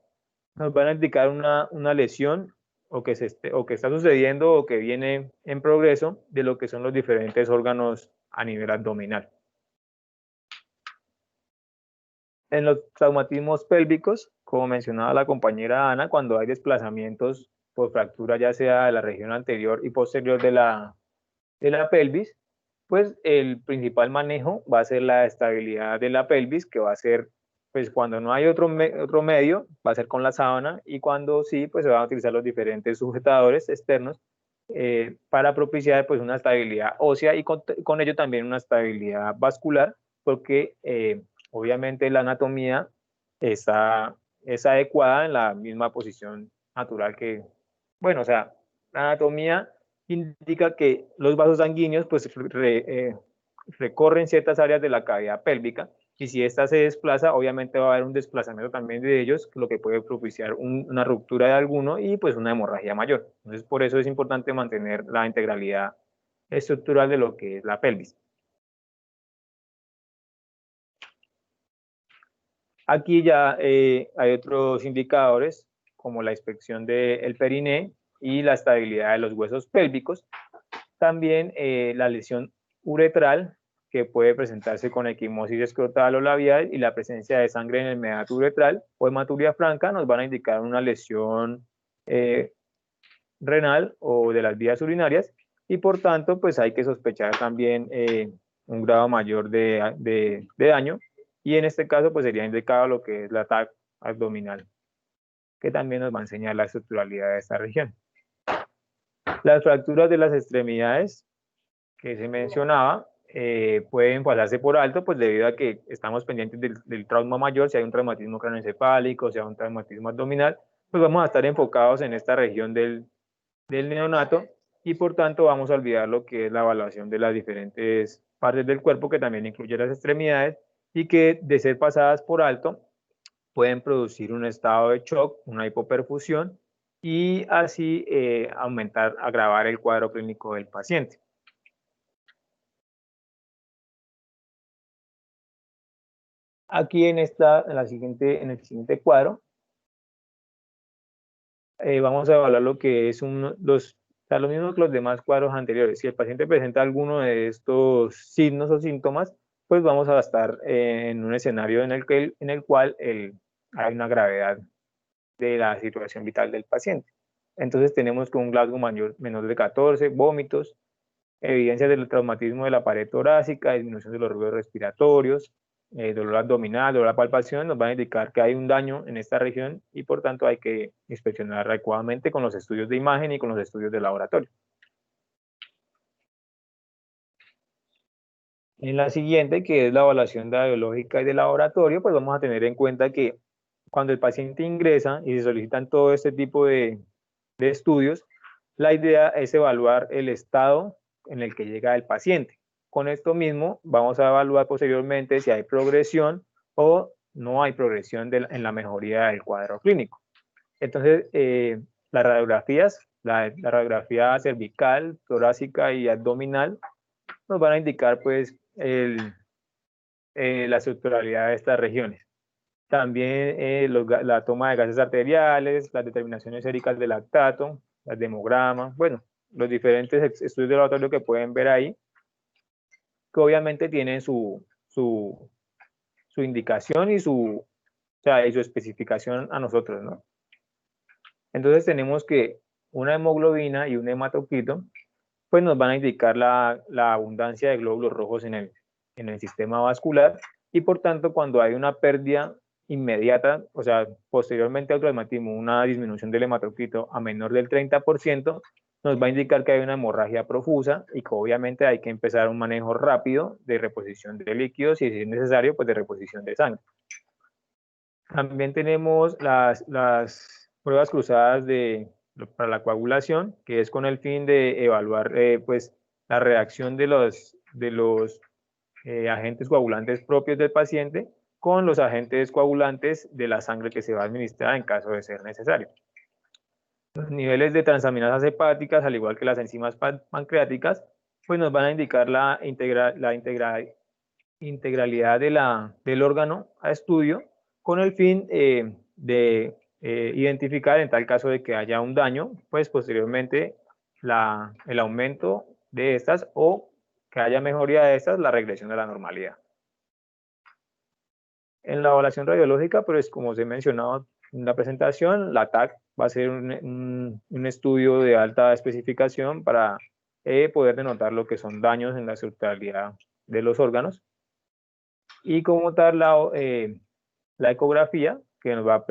nos van a indicar una lesión o que está sucediendo o que viene en progreso de lo que son los diferentes órganos a nivel abdominal. En los traumatismos pélvicos, como mencionaba la compañera Ana, cuando hay desplazamientos por fractura ya sea de la región anterior y posterior de la pelvis, pues el principal manejo va a ser la estabilidad de la pelvis, que va a ser, pues cuando no hay otro medio, va a ser con la sábana, y cuando sí, pues se van a utilizar los diferentes sujetadores externos para propiciar pues una estabilidad ósea y con ello también una estabilidad vascular, porque obviamente la anatomía es adecuada en la misma posición natural bueno, o sea, la anatomía indica que los vasos sanguíneos pues recorren ciertas áreas de la cavidad pélvica y si ésta se desplaza, obviamente va a haber un desplazamiento también de ellos, lo que puede propiciar una ruptura de alguno y pues una hemorragia mayor. Entonces, por eso es importante mantener la integralidad estructural de lo que es la pelvis. Aquí ya hay otros indicadores como la inspección del periné y la estabilidad de los huesos pélvicos. También la lesión uretral, que puede presentarse con equimosis escrotal o labial, y la presencia de sangre en el meato uretral o hematuria franca nos van a indicar una lesión renal o de las vías urinarias, y por tanto pues hay que sospechar también un grado mayor de daño, y en este caso pues sería indicado lo que es la TAC abdominal, que también nos va a enseñar la estructuralidad de esta región. Las fracturas de las extremidades que se mencionaba pueden pasarse por alto, pues debido a que estamos pendientes del trauma mayor. Si hay un traumatismo craneoencefálico, si hay un traumatismo abdominal, pues vamos a estar enfocados en esta región del neonato, y por tanto vamos a olvidar lo que es la evaluación de las diferentes partes del cuerpo, que también incluye las extremidades, y que de ser pasadas por alto pueden producir un estado de shock, una hipoperfusión, y así agravar el cuadro clínico del paciente. Aquí en el siguiente cuadro vamos a evaluar lo que es lo mismo que los demás cuadros anteriores. Si el paciente presenta alguno de estos signos o síntomas, pues vamos a estar en un escenario en el cual hay una gravedad de la situación vital del paciente. Entonces tenemos que un Glasgow menor de 14, vómitos, evidencias del traumatismo de la pared torácica, disminución de los ruidos respiratorios, dolor abdominal, dolor a la palpación, nos van a indicar que hay un daño en esta región, y por tanto hay que inspeccionar adecuadamente con los estudios de imagen y con los estudios de laboratorio. En la siguiente, que es la evaluación radiológica y de laboratorio, pues vamos a tener en cuenta que cuando el paciente ingresa y se solicitan todo este tipo de estudios, la idea es evaluar el estado en el que llega el paciente. Con esto mismo vamos a evaluar posteriormente si hay progresión o no hay progresión en la mejoría del cuadro clínico. Entonces, las radiografías, la radiografía cervical, torácica y abdominal, nos van a indicar pues la estructuralidad de estas regiones. También la toma de gases arteriales, las determinaciones séricas del lactato, las demogramas, bueno, los diferentes estudios de laboratorio que pueden ver ahí, que obviamente tienen su indicación y su especificación a nosotros, ¿no? Entonces tenemos que una hemoglobina y un hematocrito, pues nos van a indicar la abundancia de glóbulos rojos en el sistema vascular, y por tanto cuando hay una pérdida inmediata, o sea, posteriormente al traumatismo, una disminución del hematocrito a menor del 30%, nos va a indicar que hay una hemorragia profusa y que obviamente hay que empezar un manejo rápido de reposición de líquidos y, si es necesario, pues de reposición de sangre. También tenemos las pruebas cruzadas para la coagulación, que es con el fin de evaluar pues la reacción de los agentes coagulantes propios del paciente con los agentes coagulantes de la sangre que se va a administrar en caso de ser necesario. Los niveles de transaminasas hepáticas, al igual que las enzimas pancreáticas, pues nos van a indicar la integralidad del órgano a estudio, con el fin de identificar, en tal caso de que haya un daño, pues posteriormente el aumento de estas, o que haya mejoría de estas, la regresión de la normalidad. En la evaluación radiológica, pues como se ha mencionado en la presentación, la TAC va a ser un estudio de alta especificación para poder denotar lo que son daños en la estructuralidad de los órganos. Y como tal, la ecografía, que nos va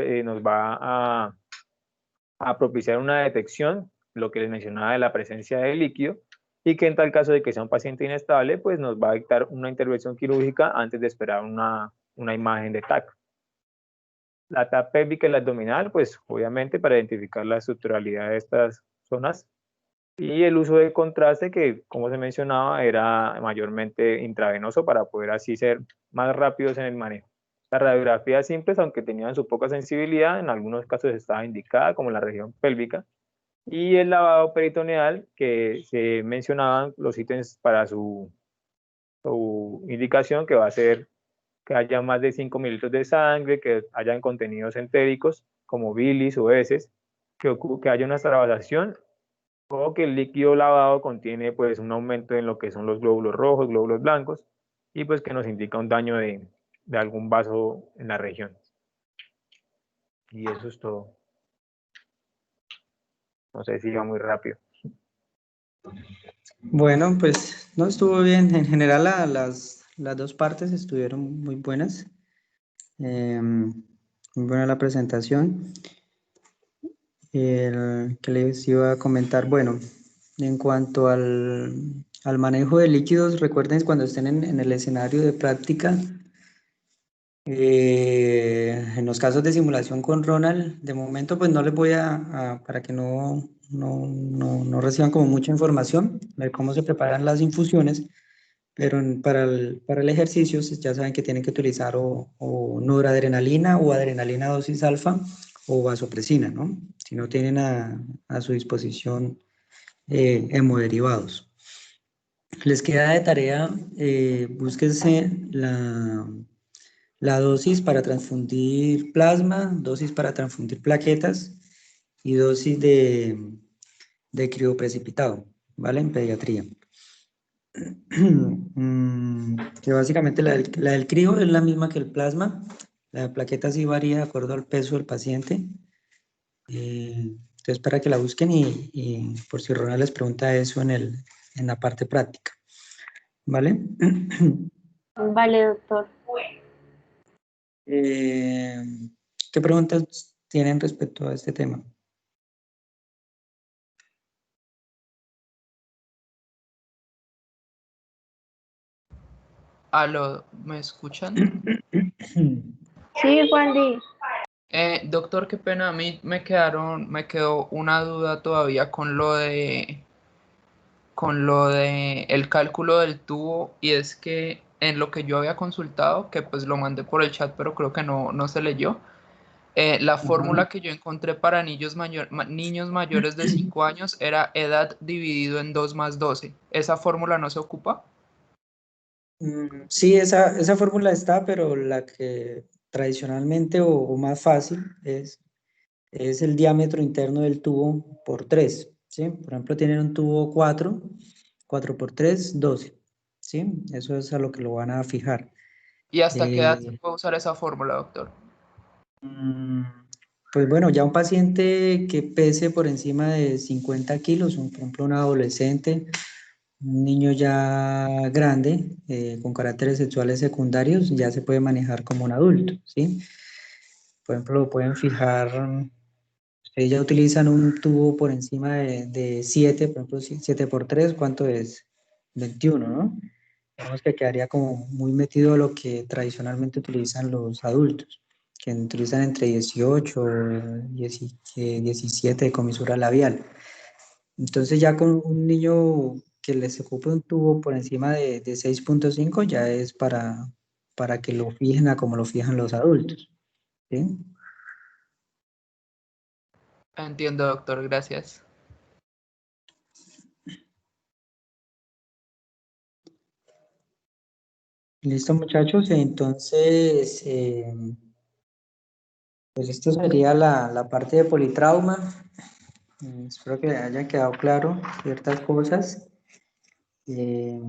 a propiciar una detección, lo que les mencionaba de la presencia de líquido, y que en tal caso de que sea un paciente inestable, pues nos va a dictar una intervención quirúrgica antes de esperar una imagen de TAC. La TAC pélvica y la abdominal, pues obviamente para identificar la estructuralidad de estas zonas, y el uso de contraste, que como se mencionaba era mayormente intravenoso para poder así ser más rápidos en el manejo. Las radiografías simples, aunque tenían su poca sensibilidad, en algunos casos estaba indicada, como la región pélvica, y el lavado peritoneal, que se mencionaban los ítems para su indicación, que va a ser que haya más de 5 mililitros de sangre, que hayan contenidos entéricos como bilis o heces, que haya una extravasación, o que el líquido lavado contiene pues un aumento en lo que son los glóbulos rojos, glóbulos blancos, y pues que nos indica un daño de algún vaso en la región. Y eso es todo. No sé si iba muy rápido. Bueno, pues no estuvo bien. En general las dos partes estuvieron muy buenas. Muy buena la presentación. Que les iba a comentar, bueno, En cuanto al manejo de líquidos, recuerden cuando estén en el escenario de práctica, en los casos de simulación con Ronald, de momento pues no les voy para que no reciban como mucha información de cómo se preparan las infusiones, pero para el ejercicio ya saben que tienen que utilizar o noradrenalina o adrenalina dosis alfa o vasopresina, ¿no? Si no tienen a su disposición hemoderivados. Les queda de tarea, búsquense la dosis para transfundir plasma, dosis para transfundir plaquetas y dosis de crioprecipitado, ¿vale? En pediatría. Que básicamente la del crío es la misma que el plasma. La de plaquetas sí varía de acuerdo al peso del paciente. Entonces, para que la busquen y por si Ronald les pregunta eso en la parte práctica. ¿Vale? Vale, doctor. ¿Qué preguntas tienen respecto a este tema? Aló, ¿me escuchan? Sí, Juan Di. Doctor, qué pena, a mí me quedó una duda todavía con lo de el cálculo del tubo, y es que en lo que yo había consultado, que pues lo mandé por el chat, pero creo que no se leyó, la fórmula que yo encontré para niños mayores de 5 años era edad dividido en 2 más 12. ¿Esa fórmula no se ocupa? Sí, esa fórmula está, pero la que tradicionalmente o más fácil es el diámetro interno del tubo por 3, ¿sí? Por ejemplo, tienen un tubo 4 por 3, 12, ¿sí? Eso es a lo que lo van a fijar. ¿Y hasta qué edad se Eh, puede usar esa fórmula, doctor? mm, pues bueno, ya un paciente que pese por encima de 50 kilos, por ejemplo, un adolescente, un niño ya grande, con caracteres sexuales secundarios, ya se puede manejar como un adulto, ¿sí? Por ejemplo, lo pueden fijar, ustedes ya utilizan un tubo por encima de 7, por ejemplo, 7 por 3, ¿cuánto es? 21, ¿no? Digamos que quedaría como muy metido a lo que tradicionalmente utilizan los adultos, que utilizan entre 18 y 17 de comisura labial. Entonces ya con un niño que les ocupe un tubo por encima de 6.5 ya es para que lo fijen a como lo fijan los adultos, ¿sí? Entiendo, doctor, gracias. Listo, muchachos. Entonces, pues esto sería la parte de politrauma. Espero que haya quedado claro ciertas cosas. Eh,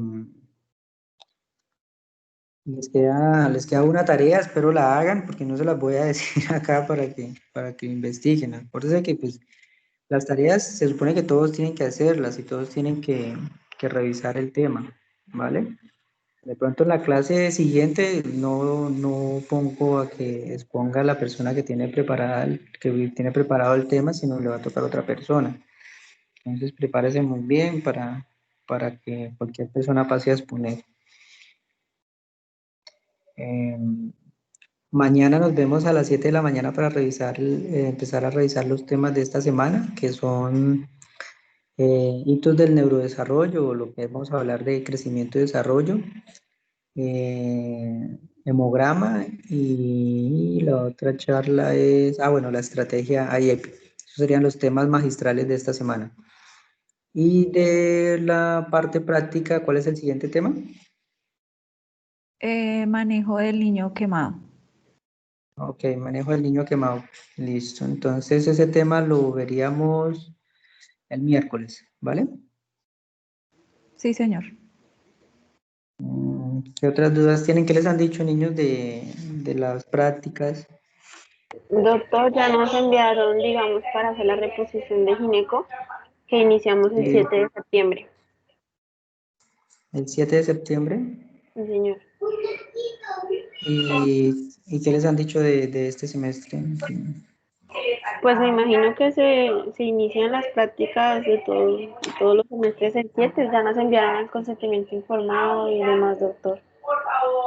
les queda una tarea, espero la hagan, porque no se las voy a decir acá para que investiguen. Acuérdense que pues, las tareas se supone que todos tienen que hacerlas y todos tienen que revisar el tema, ¿vale? De pronto en la clase siguiente no pongo a que exponga a la persona que que tiene preparado el tema, sino le va a tocar a otra persona. Entonces prepárese muy bien para que cualquier persona pase a exponer. Mañana nos vemos a las 7 de la mañana para empezar a revisar los temas de esta semana, que son hitos del neurodesarrollo, o lo que vamos a hablar de crecimiento y desarrollo, hemograma, y la otra charla es, bueno, la estrategia IEP. Esos serían los temas magistrales de esta semana. Y de la parte práctica, ¿cuál es el siguiente tema? Manejo del niño quemado. Ok, manejo del niño quemado. Listo. Entonces ese tema lo veríamos el miércoles, ¿vale? Sí, señor. ¿Qué otras dudas tienen? ¿Qué les han dicho, niños, de las prácticas? Doctor, ya nos enviaron, digamos, para hacer la reposición de gineco, que iniciamos el 7 de septiembre. El 7 de septiembre. Sí, señor. ¿Y qué les han dicho de este semestre? Pues me imagino que se inician las prácticas de todos los semestres el 7, ya nos enviaron el consentimiento informado y demás, doctor.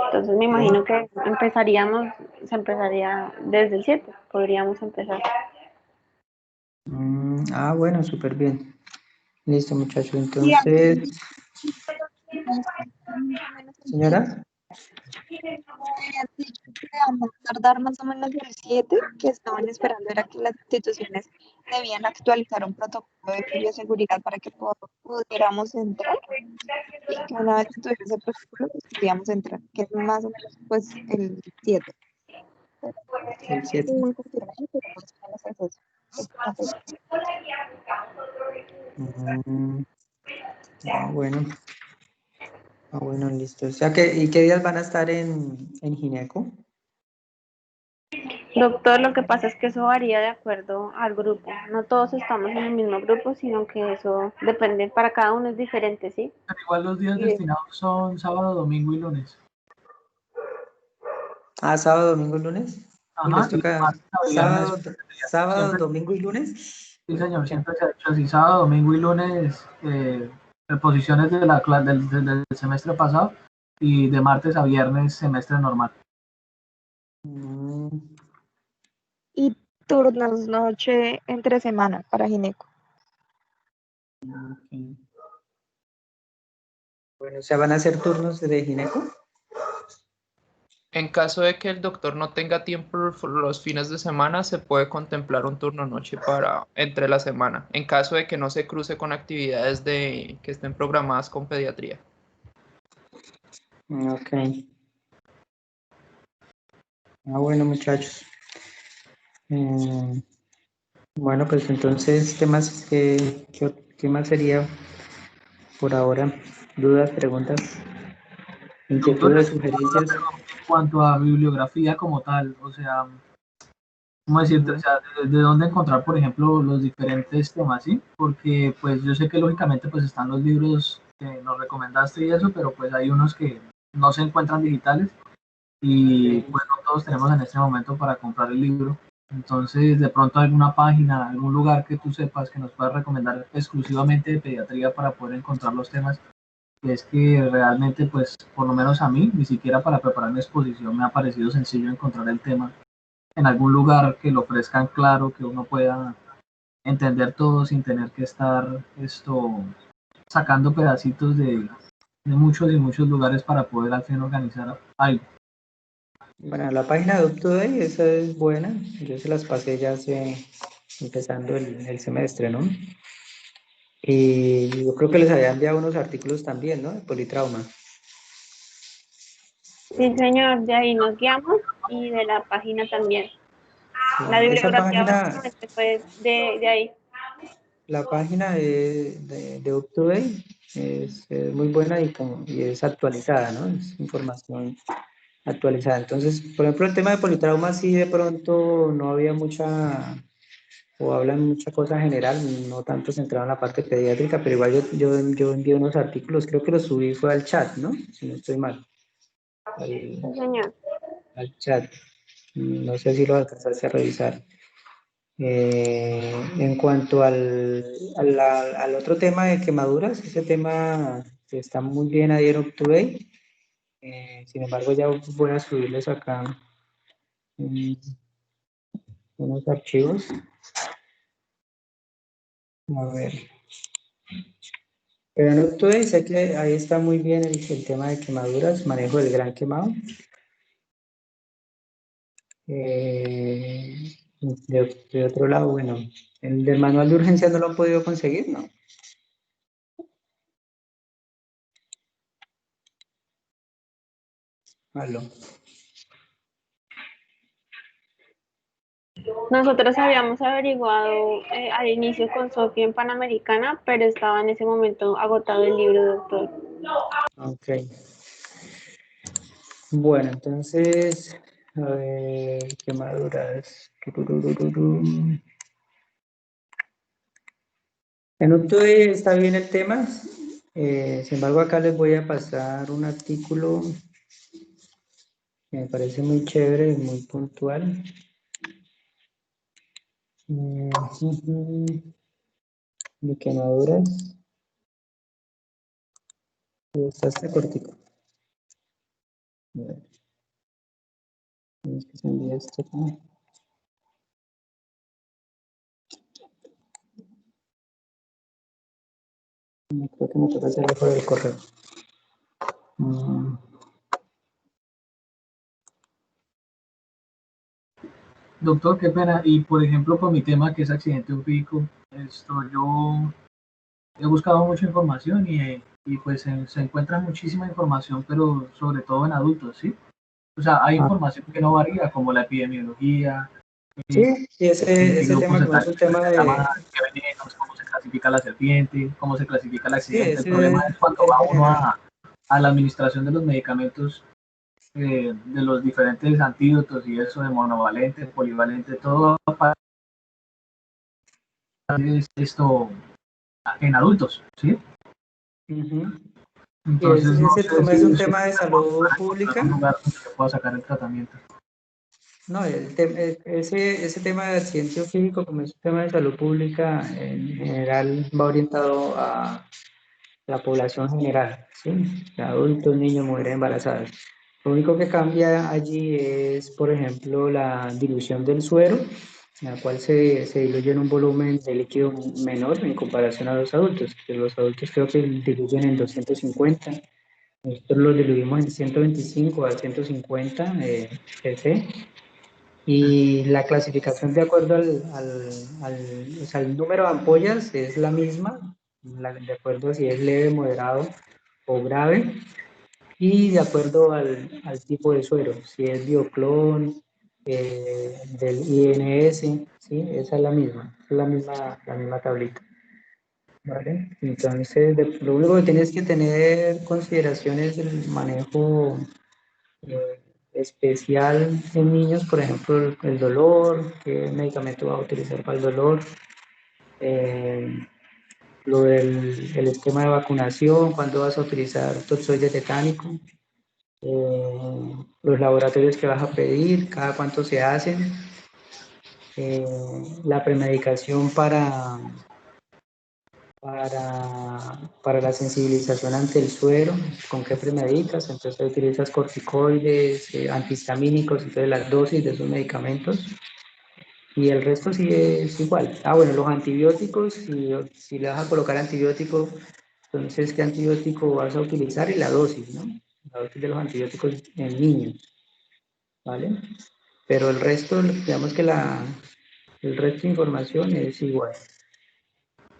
Entonces me imagino que se empezaría desde el 7, podríamos empezar. Bueno, súper bien. Listo, muchachos. Sí, Entonces, señora. habían dicho que van a tardar más o menos el 7, que estaban esperando era que las instituciones debían actualizar un protocolo de bioseguridad para que pudiéramos entrar y que una vez estuviera ese protocolo pues podíamos entrar, que es más o menos pues el 7. El 7. Muy confirmado, pero más o menos es eso. Esta fecha. Bueno. Bueno, listo. O sea, ¿y qué días van a estar en Gineco? Doctor, lo que pasa es que eso varía de acuerdo al grupo. No todos estamos en el mismo grupo, sino que eso depende, para cada uno es diferente, ¿sí? Pero igual los días destinados son sábado, domingo y lunes. Sábado, domingo y lunes. Y Ajá, les toca martes a viernes. sábado, Siempre, domingo y lunes. sí, señor, siempre se ha hecho así, sábado, domingo y lunes, reposiciones de del semestre pasado y de martes a viernes semestre normal. Y turnos noche entre semana para gineco. Bueno, o sea, ¿van a hacer turnos de Gineco? En caso de que el doctor no tenga tiempo los fines de semana, se puede contemplar un turno noche para entre la semana, en caso de que no se cruce con actividades que estén programadas con pediatría. Ok. Bueno, muchachos. Bueno, pues entonces, ¿qué más sería por ahora? ¿Dudas, preguntas, inquietudes, Doctor, sugerencias? en cuanto a bibliografía como tal, o sea, ¿cómo decirte? O sea, de dónde encontrar, por ejemplo, los diferentes temas, ¿sí? Porque, pues, yo sé que lógicamente, pues, están los libros que nos recomendaste y eso, pero, pues, hay unos que no se encuentran digitales y, pues, no todos tenemos en este momento para comprar el libro. Entonces, de pronto, alguna página, algún lugar que tú sepas que nos puedas recomendar exclusivamente de pediatría para poder encontrar los temas, que es que realmente, pues, por lo menos a mí, ni siquiera para preparar mi exposición me ha parecido sencillo encontrar el tema en algún lugar que lo ofrezcan claro, que uno pueda entender todo sin tener que estar sacando pedacitos de muchos y muchos lugares para poder al fin organizar algo. Bueno, la página de UpToday, esa es buena. Yo se las pasé ya empezando el semestre, ¿no? Y yo creo que les había enviado unos artículos también, ¿no? De politrauma. Sí, señor, de ahí nos guiamos y de la página también. La Esa bibliografía página, básicamente fue de ahí. la página de UpToday es muy buena y es actualizada, ¿no? Es información actualizada. Entonces, por ejemplo, el tema de politrauma sí de pronto no había o hablan mucha cosa general, no tanto centrado en la parte pediátrica, pero igual yo envié unos artículos, creo que los subí fue al chat, ¿no? Si no estoy mal. Sí, señor. Al chat. No sé si lo alcanzaste a revisar. En cuanto al otro tema de quemaduras, ese tema está muy bien ahí en UpToday. Sin embargo, ya voy a subirles acá unos archivos. A ver. Pero en UpToday sé que ahí está muy bien el tema de quemaduras, manejo del gran quemado. De otro lado, bueno, el del manual de urgencia no lo han podido conseguir, ¿no? Aló. Nosotros habíamos averiguado al inicio con Sofía en Panamericana, pero estaba en ese momento agotado el libro, doctor. Ok. Bueno, entonces, a ver, quemaduras. En UpToday está bien el tema. Sin embargo, acá les voy a pasar un artículo que me parece muy chévere y muy puntual. De quemaduras. Está este cortico. A ver. Es que se envía esto acá. Creo que me toca hacerlo por el correo. Doctor, qué pena. Y por ejemplo, con mi tema que es accidente físico, yo he buscado mucha información y pues se encuentra muchísima información, pero sobre todo en adultos, ¿sí? O sea, hay información que no varía, como la epidemiología, Sí, y ese qué tema como es un tema se llama, de... qué venenos, cómo se clasifica la serpiente, cómo se clasifica el Sí, accidente. El ese problema es cuando es va uno general. a la administración de los medicamentos, de los diferentes antídotos y eso de monovalente, polivalente, todo es esto en adultos, ¿sí? Ujú. Y Entonces, no sé como si es un usted tema de puede salud encontrar pública, un lugar donde se pueda sacar el tratamiento. no, ese tema de accidente físico, como es un tema de salud pública, en general va orientado a la población general, ¿sí? Adultos, niños, mujeres embarazadas. Lo único que cambia allí es, por ejemplo, la dilución del suero, en la cual se diluye en un volumen de líquido menor en comparación a los adultos, que los adultos creo que diluyen en 250, nosotros lo diluimos en 125 a 150 cc, y la clasificación de acuerdo o sea, el número de ampollas es la misma, de acuerdo a si es leve, moderado o grave, y de acuerdo al tipo de suero, si es bioclon, del INS, ¿sí? Esa es la misma tablita. ¿Vale? Entonces, lo único que tienes que tener consideración es el manejo especial en niños, por ejemplo, el dolor, qué medicamento va a utilizar para el dolor, eh, lo del el esquema de vacunación, cuándo vas a utilizar toxoide tetánico, los laboratorios que vas a pedir, cada cuánto se hacen, eh, la premedicación para la sensibilización ante el suero, con qué premedicas, entonces utilizas corticoides, antihistamínicos, entonces las dosis de esos medicamentos, y el resto sí es igual. Ah, bueno, los antibióticos, si le vas a colocar antibiótico, entonces qué antibiótico vas a utilizar y la dosis, ¿no? La dosis de los antibióticos en niños, ¿vale? Pero el resto, digamos que el resto de información es igual.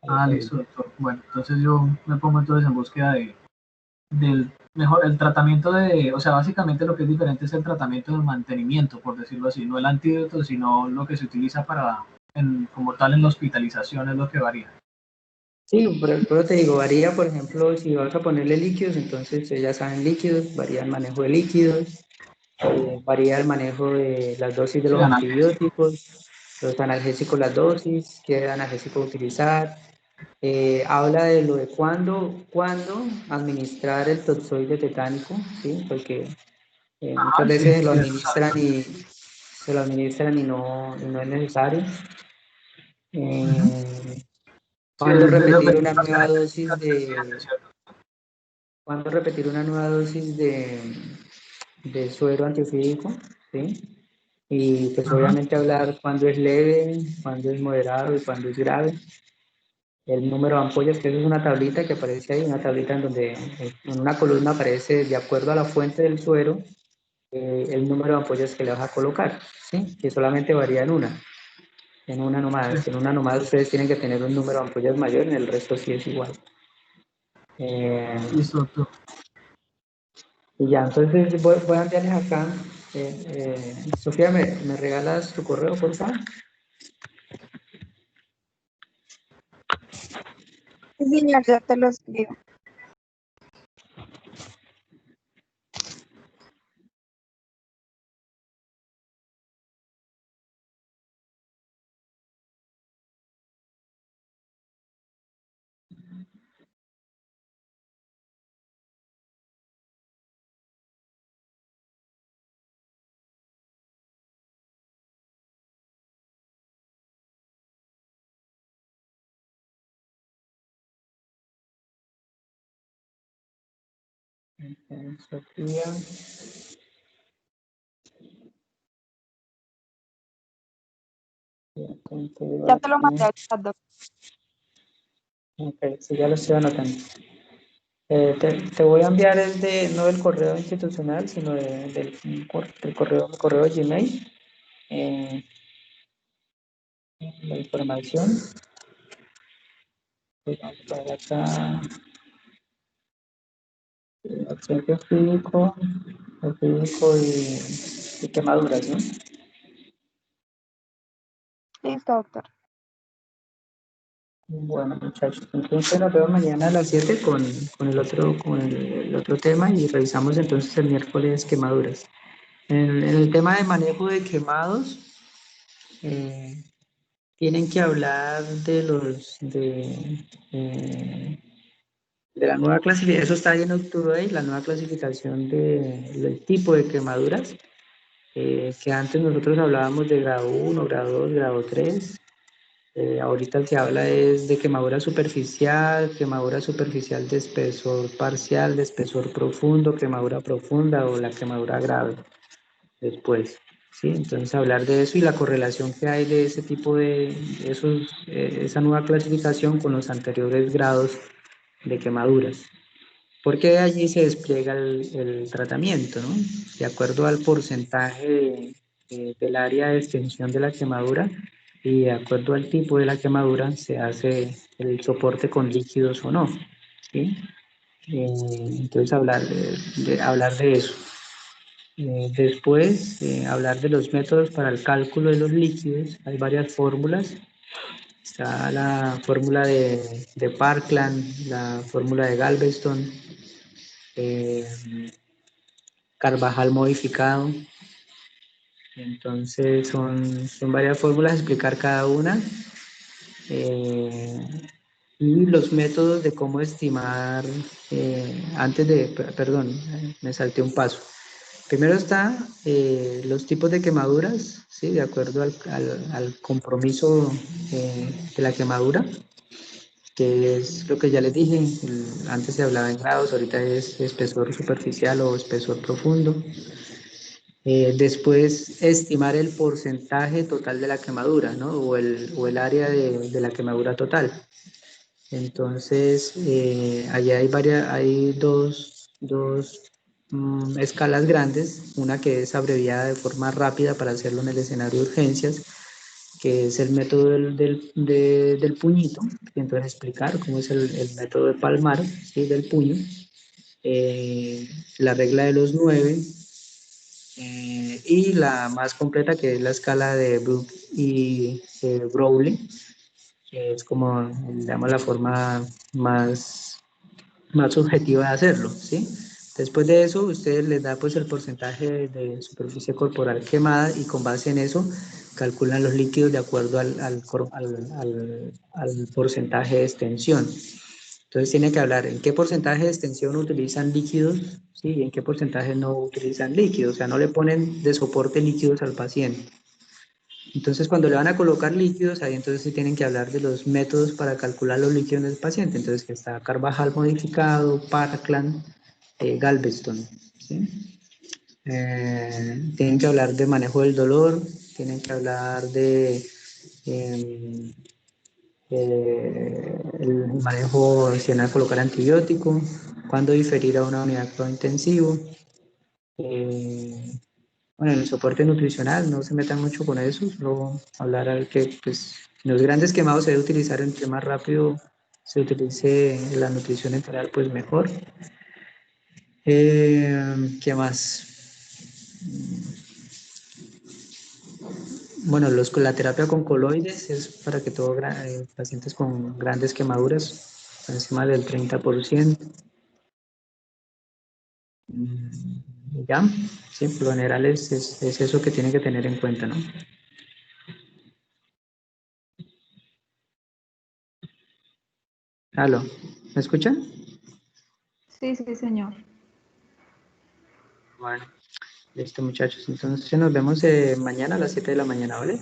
Ah, listo, doctor. Bueno, entonces yo me pongo entonces en búsqueda del mejor, el tratamiento o sea, básicamente lo que es diferente es el tratamiento de mantenimiento, por decirlo así, no el antídoto, sino lo que se utiliza como tal en la hospitalización es lo que varía. Sí, pero te digo, varía, por ejemplo, si vas a ponerle líquidos, entonces ustedes ya saben líquidos, varía el manejo de líquidos, varía el manejo de las dosis de Sí, los antibióticos, los analgésicos, las dosis, qué analgésico utilizar. Habla de lo de cuándo administrar el toxoide tetánico, ¿sí? Porque muchas sí, veces sí, eso sabe. se lo administran y no es necesario. Ujú. Eh, Sí, cuándo es repetir dependiendo una de las nueva dosis características del paciente, ¿cierto? cuándo repetir una nueva dosis de suero antiofídico, ¿sí? Y pues Ajá. obviamente hablar cuándo es leve, cuándo es moderado y cuándo es grave. El número de ampollas, que eso es una tablita que aparece ahí, una tablita en donde en una columna aparece de acuerdo a la fuente del suero el número de ampollas que le vas a colocar, ¿sí? Que solamente varía en una Sí, nomás. En una nomás ustedes tienen que tener un número de ampollas mayor, en el resto sí es igual. Eh, listo, doctor. y ya, entonces voy a enviarles acá. Sofía, ¿me regalas tu correo, por favor? Sí, señor, ya te lo escribo. Sofía. Ya te lo mandé al chat, doctor. Ok, sí, ya lo estoy anotando. Te voy a enviar el de, no del correo institucional, sino del correo Gmail, la información. Pues vamos a ver acá, accidente físico y quemaduras, ¿no? Listo, doctor. Bueno, muchachos, entonces nos vemos mañana a las 7 con el otro tema y revisamos entonces el miércoles quemaduras. En el tema de manejo de quemados, tienen que hablar de la nueva clasificación, eso está ahí en Octubre, la nueva clasificación del tipo de quemaduras, que antes nosotros hablábamos de grado 1, grado 2, grado 3. Ahorita el que habla es de quemadura superficial de espesor parcial, de espesor profundo, quemadura profunda o la quemadura grave después. ¿Sí? Entonces hablar de eso y la correlación que hay de ese tipo esa nueva clasificación con los anteriores grados de quemaduras. Porque allí se despliega el tratamiento, ¿no? De acuerdo al porcentaje del área de extensión de la quemadura y de acuerdo al tipo de la quemadura se hace el soporte con líquidos o no, ¿sí? Entonces hablar de eso. Después, hablar de los métodos para el cálculo de los líquidos. Hay varias fórmulas. Está la fórmula de Parkland, la fórmula de Galveston, eh, Carvajal modificado. Entonces son varias fórmulas, explicar cada una. Y los métodos de cómo estimar, perdón, me salté un paso. Primero está los tipos de quemaduras, ¿sí? De acuerdo al compromiso de la quemadura, que es lo que ya les dije, antes se hablaba en grados, ahorita es espesor superficial o espesor profundo. Después, estimar el porcentaje total de la quemadura, ¿no? O el área de la quemadura total. Entonces, allá hay dos escalas grandes, una que es abreviada de forma rápida para hacerlo en el escenario de urgencias, que es el método del puñito, y entonces explicar cómo es el método de palmar, ¿sí? Del puño, la regla de los 9, y la más completa que es la escala de Brook y Browley, que es como, digamos, la forma más subjetiva de hacerlo, ¿sí? Después de eso, ustedes les da pues el porcentaje de superficie corporal quemada y con base en eso calculan los líquidos de acuerdo al porcentaje de extensión. Entonces tiene que hablar en qué porcentaje de extensión utilizan líquidos, ¿sí? Y en qué porcentaje no utilizan líquidos, o sea, no le ponen de soporte líquidos al paciente. Entonces, cuando le van a colocar líquidos, ahí entonces sí tienen que hablar de los métodos para calcular los líquidos del paciente. Entonces, que está Carvajal modificado, Parkland, Galveston, ¿sí? Tienen que hablar de manejo del dolor, tienen que hablar de el manejo, si van a colocar antibiótico, cuándo diferir a una unidad de cuidado intensivo. Bueno, en el soporte nutricional no se metan mucho con eso, solo hablar al que pues en los grandes quemados se debe utilizar, entre más rápido se utilice la nutrición enteral, pues mejor. ¿Qué más? Bueno, la terapia con coloides es para que todos pacientes con grandes quemaduras, por encima del 30%. Ya, sí, por lo general es eso que tienen que tener en cuenta, ¿no? ¿Aló? ¿Me escuchan? Sí, sí, señor. Bueno, listo, muchachos. Entonces nos vemos mañana a las 7 de la mañana, ¿vale?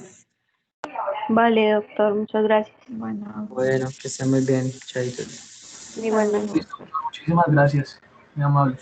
Vale, doctor, muchas gracias. Bueno, Bueno, que estén muy bien, chaito. hasta Igualmente. luego. Muchísimas gracias, muy amable.